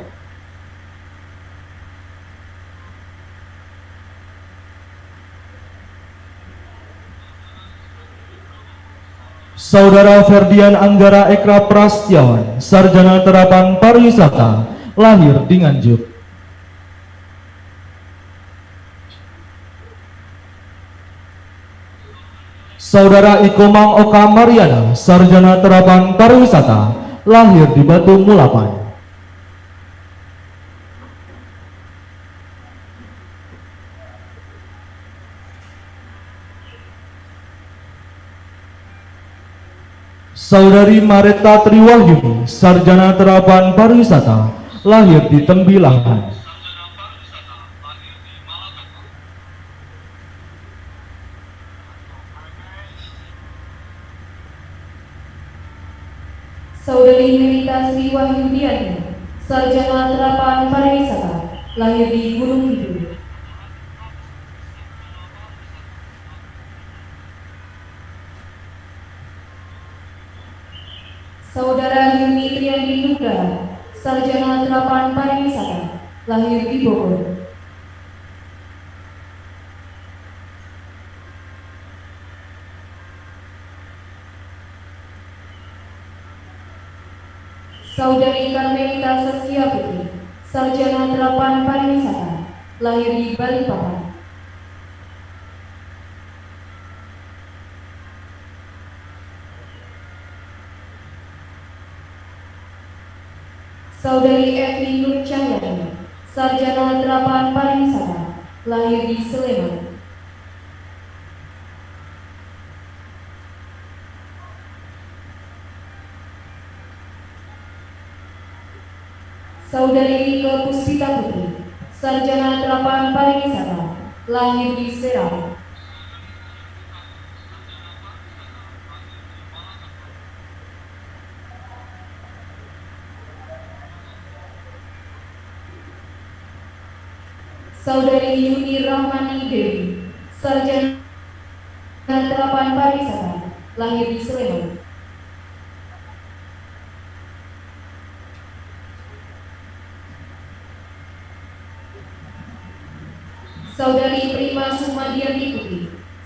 Saudara Ferdian Anggara Ekra Prasetyawan, sarjana terapan pariwisata, lahir di Nganjuk. Saudara Ikomang Oka Mariana, sarjana terapan pariwisata, lahir di Batu Mulapan. Saudari Mareta Triwahyuni, sarjana terapan pariwisata, lahir di Tembilahan. Saudari Melita Sri Wahyudiani, sarjana terapan pariwisata, lahir di Gunung Kidul. Saudari Saudara Yuni Triandi Nugraha, sarjana terapan pariwisata, lahir di Bogor. Saudari Karmelita Saskia Putri, sarjana terapan pariwisata, lahir di Balikpapan. Saudari Evi Nur Cahyani, sarjana terapan pariwisata, lahir di Sleman. Saudari Rike Puspita Putri, sarjana terapan pariwisata, lahir di Serang. Saudari Yuni Rahmani Dewi, sarjana terapan pariwisata, lahir di Sleman. Saudari Prima Sumadianti Putri,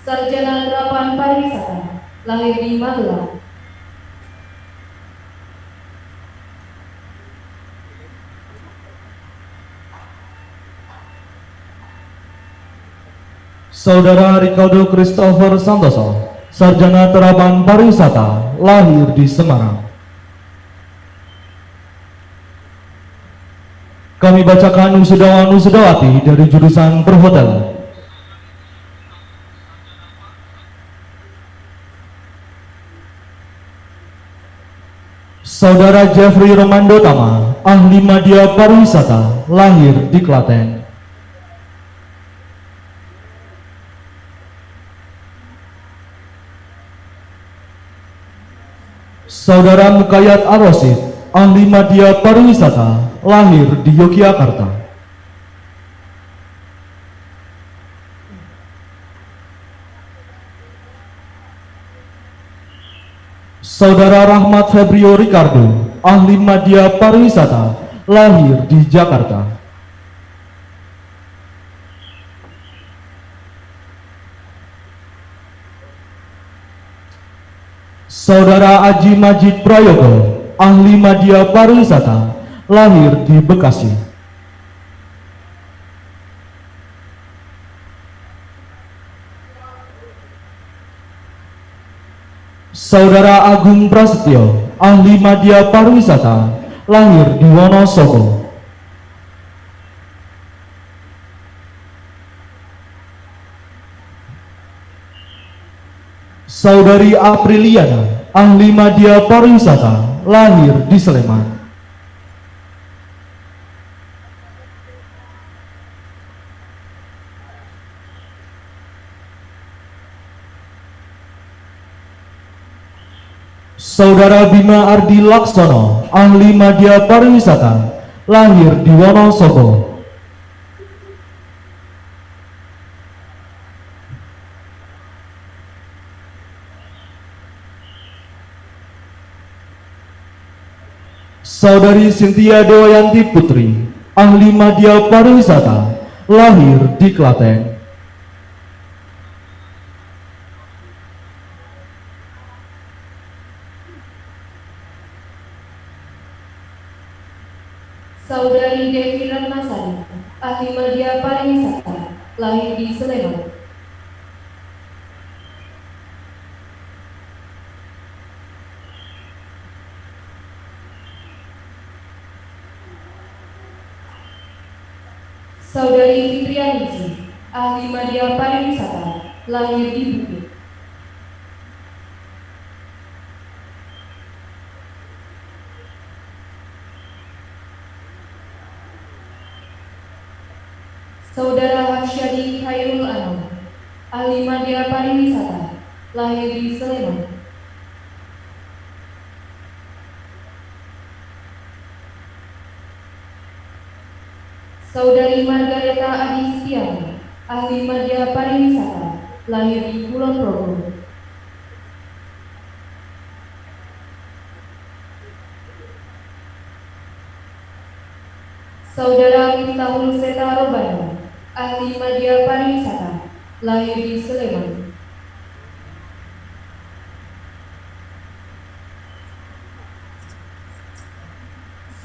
sarjana terapan pariwisata, lahir di Magelang. Saudara Ricardo Christopher Santoso, sarjana terapan pariwisata, lahir di Semarang. Kami bacakan wisudawan-wisudawati dari jurusan perhotelan. Saudara Jeffrey Romando Tama, ahli media pariwisata, lahir di Klaten. Saudara Mukayat Arosid, ahli media pariwisata, lahir di Yogyakarta. Saudara Rahmat Febrio Ricardo, ahli media pariwisata, lahir di Jakarta. Saudara Aji Majid Prayogo, ahli media pariwisata, lahir di Bekasi. Saudara Agung Prasetyo, ahli media pariwisata, lahir di Wonosobo. Saudari Apriliana, ahli media pariwisata, lahir di Sleman. Saudara Bima Ardi Laksono, ahli media pariwisata, lahir di Wonosobo. Saudari Cynthia Dewayanti Putri, ahli media pariwisata, lahir di Klaten. Saudari Devi Ratnasari, ahli media pariwisata, lahir di Sleman. Saudari Fitrianingsih, ahli media pariwisata, lahir di Bukit. Saudara Hafsyadi Khairul Anam, ahli media pariwisata, lahir di Sleman. Saudari Margareta Adi Setiani, ahli media pariwisata, lahir di Kulon Progo. Saudara Miftahul Seta Robani, ahli media pariwisata, lahir di Sleman.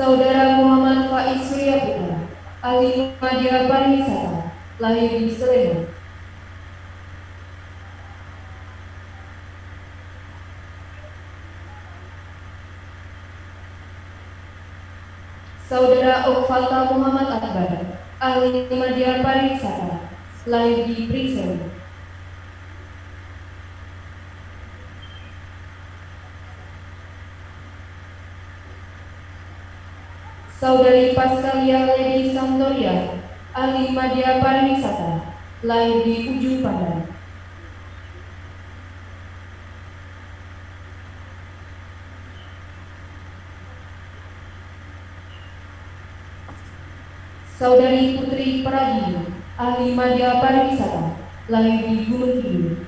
Saudara Muhammad Faiz Suryaputra, ahli media pariwisata, lahir di Sleman. Saudara Okvalta Muhammad Akbar, ahli media pariwisata, lahir di Pringsel. Saudari Paskalia Lady Santoria, ahli media pariwisata, lahir di Ujung Pandang. Saudari Putri Pradi, ahli media pariwisata, lahir di Gunung Kidul.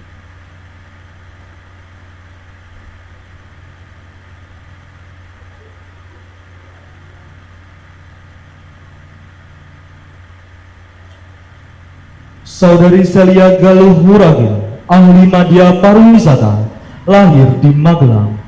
Saudari Celia Galuh Muragil, ahli media pariwisata, lahir di Magelang.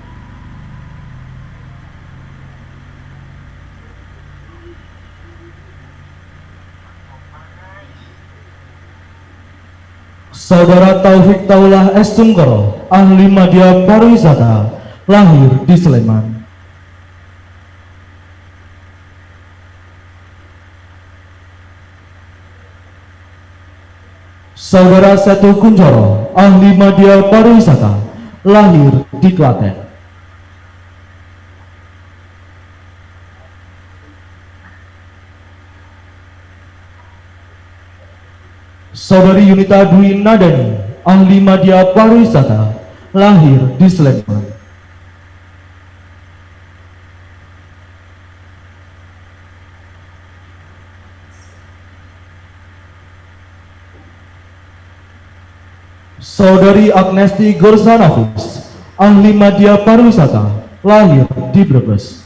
Saudara Taufik Taulah Estungkoro, ahli media pariwisata, lahir di Sleman. Saudara Setu Kunchoro, ahli media pariwisata, lahir di Klaten. Saudari Yunita Dwi Nadani, ahli media pariwisata, lahir di Sleman. Saudari Agnesti Gorsanafis, ahli media pariwisata, lahir di Brebes.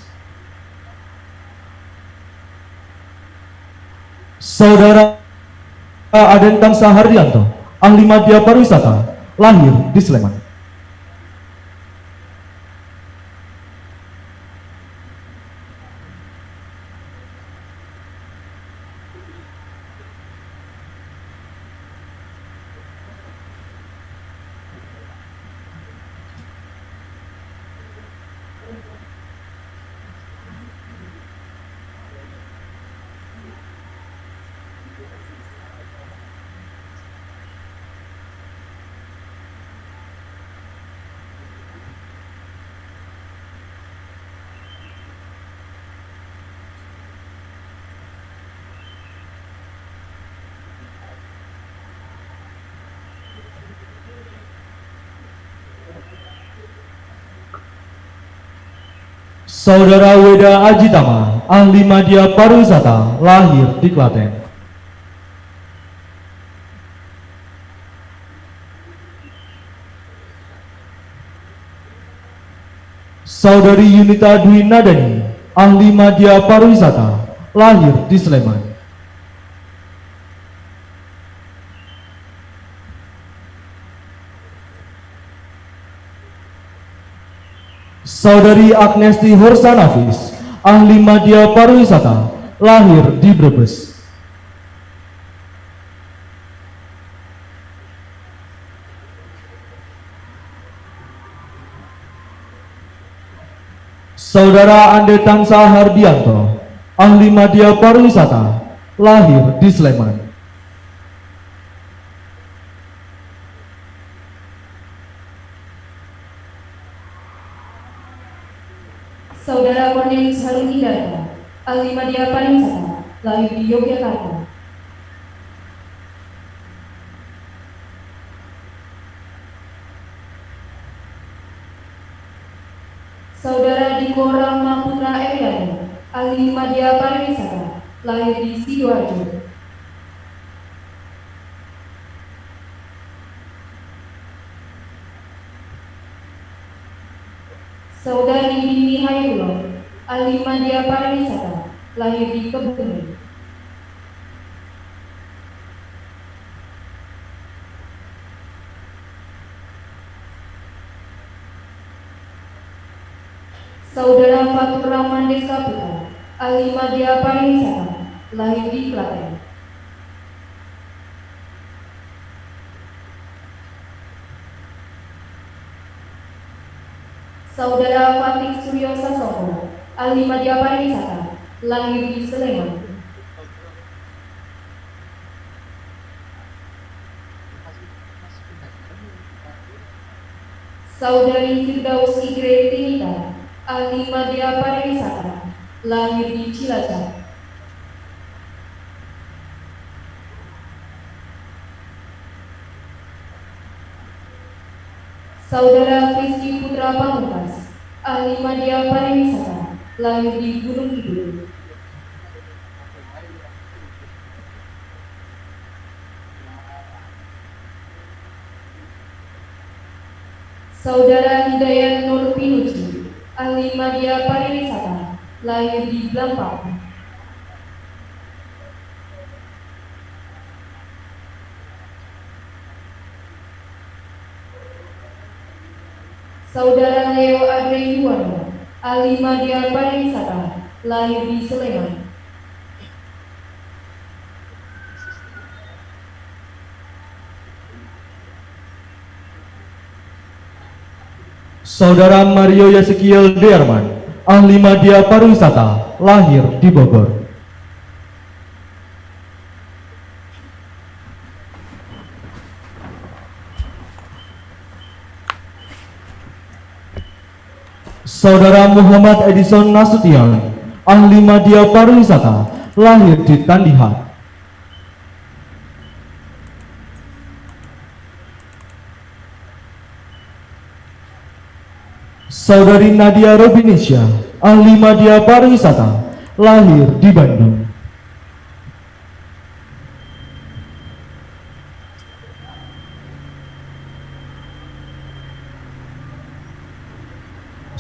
Saudara Aden Tamsa Hardianto, ahli media pariwisata, lahir di Sleman. Saudara Weda Ajitama, ahli media pariwisata, lahir di Klaten. Saudari Yunita Dwi Nadani, ahli media pariwisata, lahir di Sleman. Saudari Agnesti Horsanafis, ahli media pariwisata, lahir di Brebes. Saudara Ande Tansa Hardianto, ahli media pariwisata, lahir di Sleman. Saudara Cornelius Harun Hidayat, ahli media pariwisata, lahir di Yogyakarta. Saudara Diko Rama Putra Eriani, ahli media pariwisata, lahir di Sidoarjo. Saudari Dini Hayatullah, ahli media pariwisata, lahir di Kebumen. Saudara Fatur Rahman Deska Putra, ahli media pariwisata, lahir di Klaten. Saudara Fatih Suryo Sasongko, ahli media pariwisata, lahir di Sleman. Saudari Firdaus Igre Tinita, ahli media pariwisata, lahir di Cilacap. Saudara Friski Putra Pamungkas, ahli media pariwisata, lahir di Gunung Kidul. Saudara Hidayat Nur Pinuci, ahli media pariwisata, lahir di Blampang. Saudara Leo Adri Yuwono, ahli media pariwisata, lahir di Sleman. Saudara Mario Yasekiel Dearman, ahli media pariwisata, lahir di Bogor. Saudara Muhammad Edison Nasution, ahli media pariwisata, lahir di Tandihat. Saudari Nadia Robinisha, ahli media pariwisata, lahir di Bandung.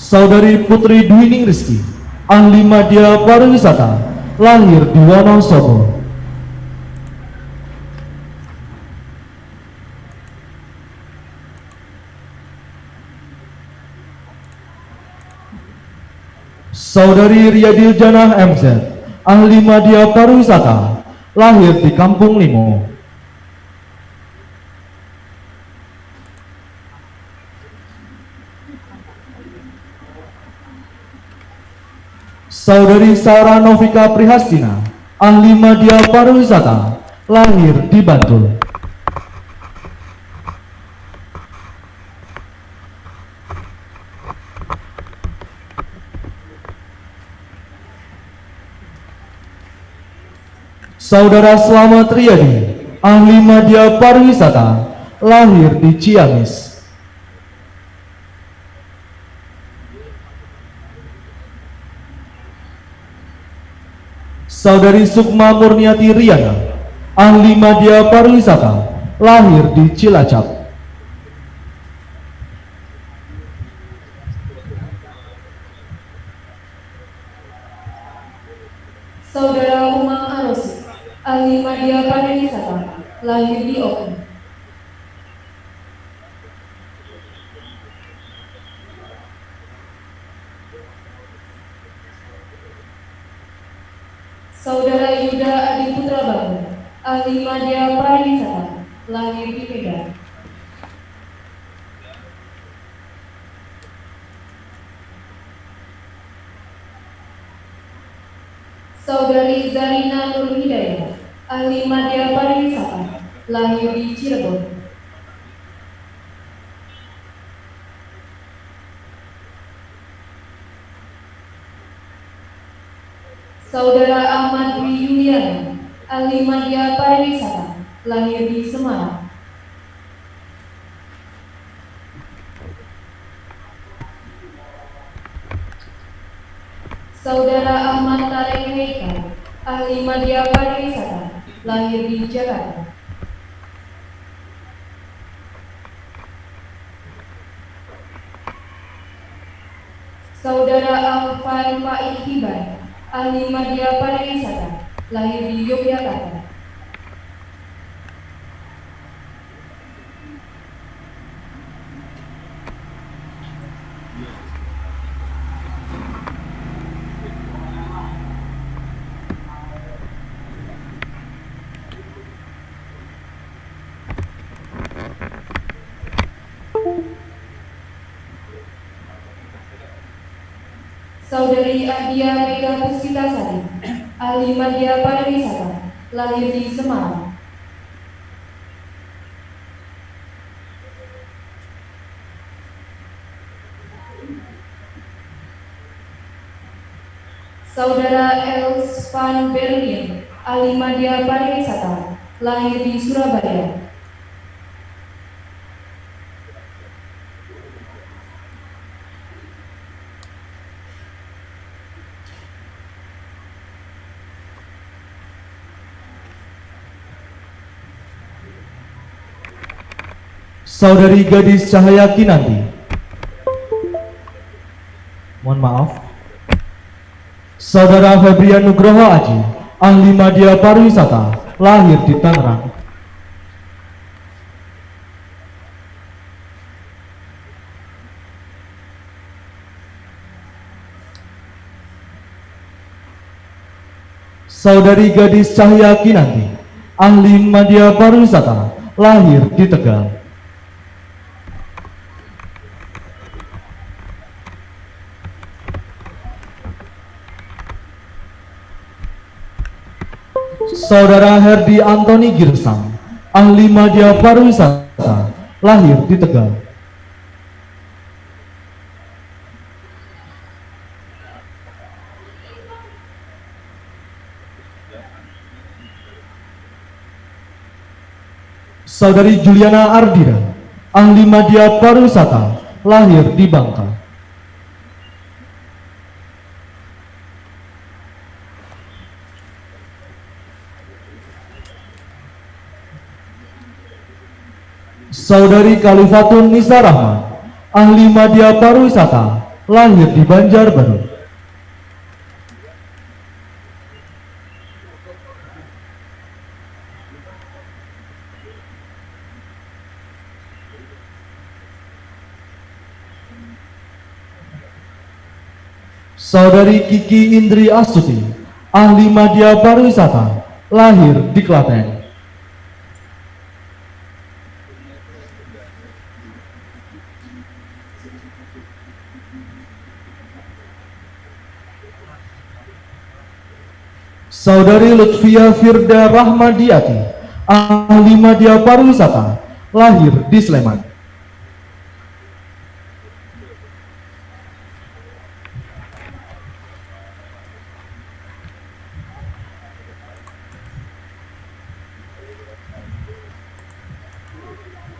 Saudari Putri Dwining Rizky, ahli media pariwisata, lahir di Wonosobo. Saudari Riyadil Janah MZ, ahli media pariwisata, lahir di Kampung Limo. Saudari Sarah Novika Prihastina, ahli media pariwisata, lahir di Bantul. Saudara Slamet Riyadi, ahli media pariwisata, lahir di Ciamis. Saudari Sukma Murniati Riana, ahli media pariwisata, lahir di Cilacap. Saudara Umang Arosi, ahli media pariwisata, lahir di Oki. Saudara Yuda Adi Putra Bangun, ahli media pariwisata, lahir di Medan. Saudari Zarina Nur Hidayah, ahli media pariwisata, lahir di Cirebon. Saudara Ahmad Dwi Yuliana, ahli media pariwisata, lahir di Semarang. Saudara Ahmad Tarek Heika, ahli media pariwisata, lahir di Jakarta. Saudara Alfan Faik Hiban, ahli media pariwisata, lahir di Yogyakarta. Saudari Adia Mega Puspitasari, ahli media pariwisata, lahir di Semarang. Saudara Els van Berlin, ahli media pariwisata, lahir di Surabaya. Saudari Gadis Cahaya Kinanti. Mohon maaf. Saudara Febrian Nugroho Aji, ahli media pariwisata, lahir di Tangerang. Saudari Gadis Cahaya Kinanti, ahli media pariwisata, lahir di Tegal. Saudara Herdi Antoni Girsang, ahli media pariwisata, lahir di Tegal. Saudari Juliana Ardira, ahli media pariwisata, lahir di Bangka. Saudari Kalifatun Nisa Rahman, ahli media pariwisata, lahir di Banjarbaru. Saudari Kiki Indri Astuti, ahli media pariwisata, lahir di Klaten. Saudari Lutfia Firda Rahmadiati, ahli media pariwisata, lahir di Sleman.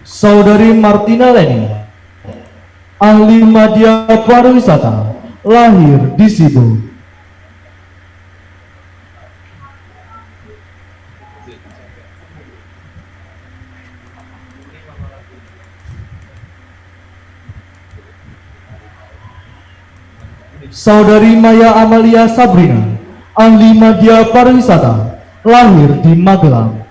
Saudari Martina Leni, ahli media pariwisata, lahir di Sibu. Saudari Maya Amalia Sabrina, ahli media pariwisata, lahir di Magelang.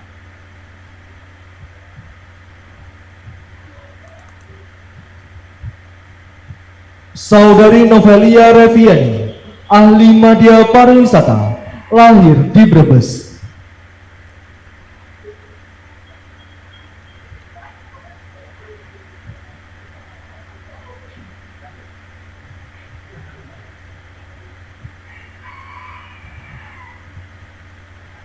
Saudari Novelia Reviani, ahli media pariwisata, lahir di Brebes.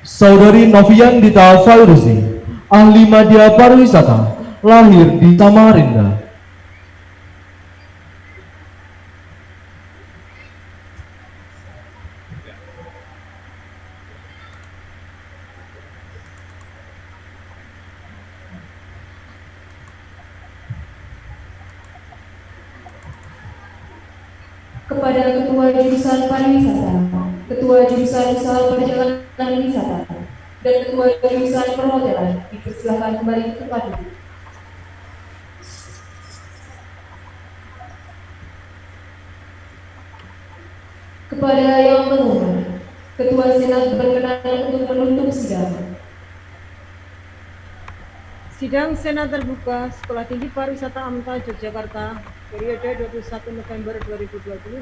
Saudari Novian Dita Fairuzi, ahli media pariwisata, lahir di Samarinda. Kepada Ketua Jurusan Pariwisata, Ketua Jurusan Usaha Perjalanan Wisata, dan Ketua Jurusan Perhotelan, dipersilakan kembali ke tempat duduk. Kepada yang terhormat, Ketua Senat berkenan untuk menutup sidang. Sidang Senat terbuka Sekolah Tinggi Pariwisata AMTA Yogyakarta periode 21 November 2020.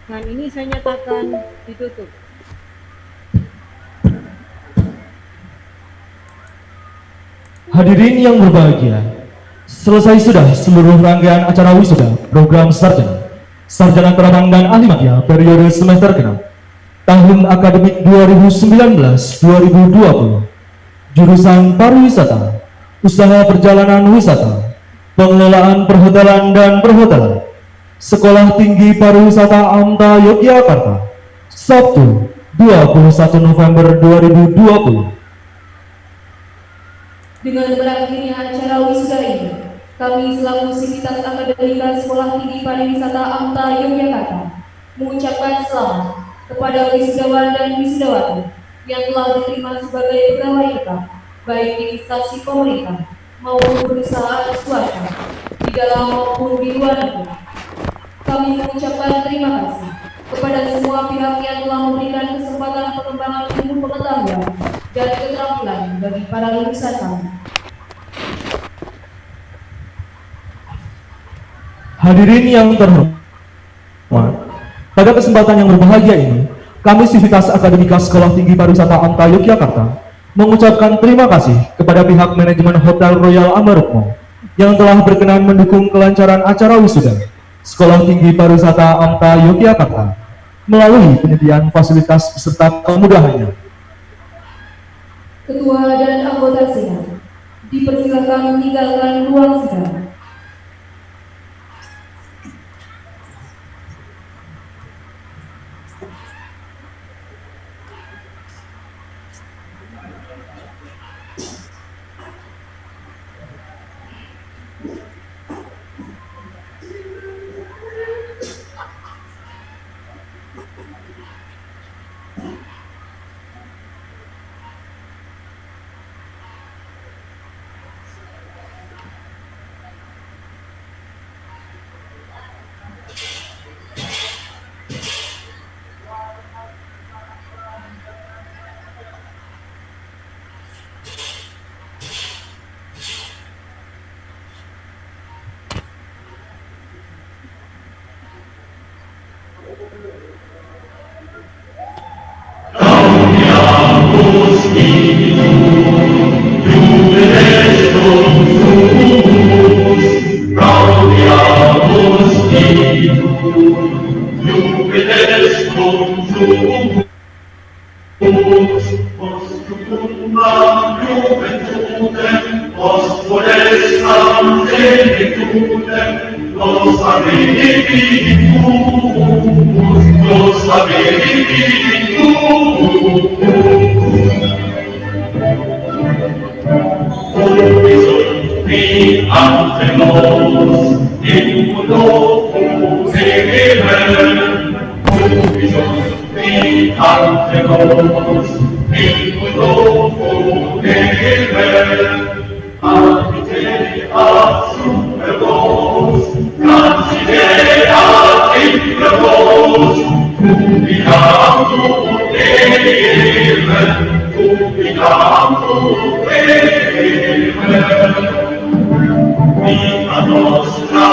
Dengan ini saya nyatakan ditutup. Hadirin yang berbahagia, selesai sudah seluruh rangkaian acara wisuda program sarjana terbang dan ahli media periode semester ke-6 tahun akademik 2019-2020, jurusan pariwisata, usaha perjalanan wisata, pengelolaan perhotelan dan perhotelan, Sekolah Tinggi Pariwisata AMTA Yogyakarta, Sabtu 21 November 2020. Dengan berakhirnya acara wisuda ini, kami selaku Sivitas Akademika Sekolah Tinggi Pariwisata AMTA Yogyakarta mengucapkan selamat kepada wisudawan dan wisudawati yang telah diterima sebagai pegawai tetap, baik di instansi pemerintah maupun perusahaan swasta, di dalam maupun di luar negeri. Kami mengucapkan terima kasih kepada semua pihak yang telah memberikan kesempatan pengembangan ilmu pengetahuan dan keterampilan bagi para lulusan kami. Hadirin yang terhormat, pada kesempatan yang berbahagia ini, kami Sivitas Akademika Sekolah Tinggi Pariwisata AMTA Yogyakarta mengucapkan terima kasih kepada pihak manajemen Hotel Royal Ambarukmo yang telah berkenan mendukung kelancaran acara wisuda Sekolah Tinggi Pariwisata AMTA Yogyakarta melalui penyediaan fasilitas beserta kemudahannya. Ketua dan anggota Senat dipersilakan meninggalkan ruang sidang. Vita nostra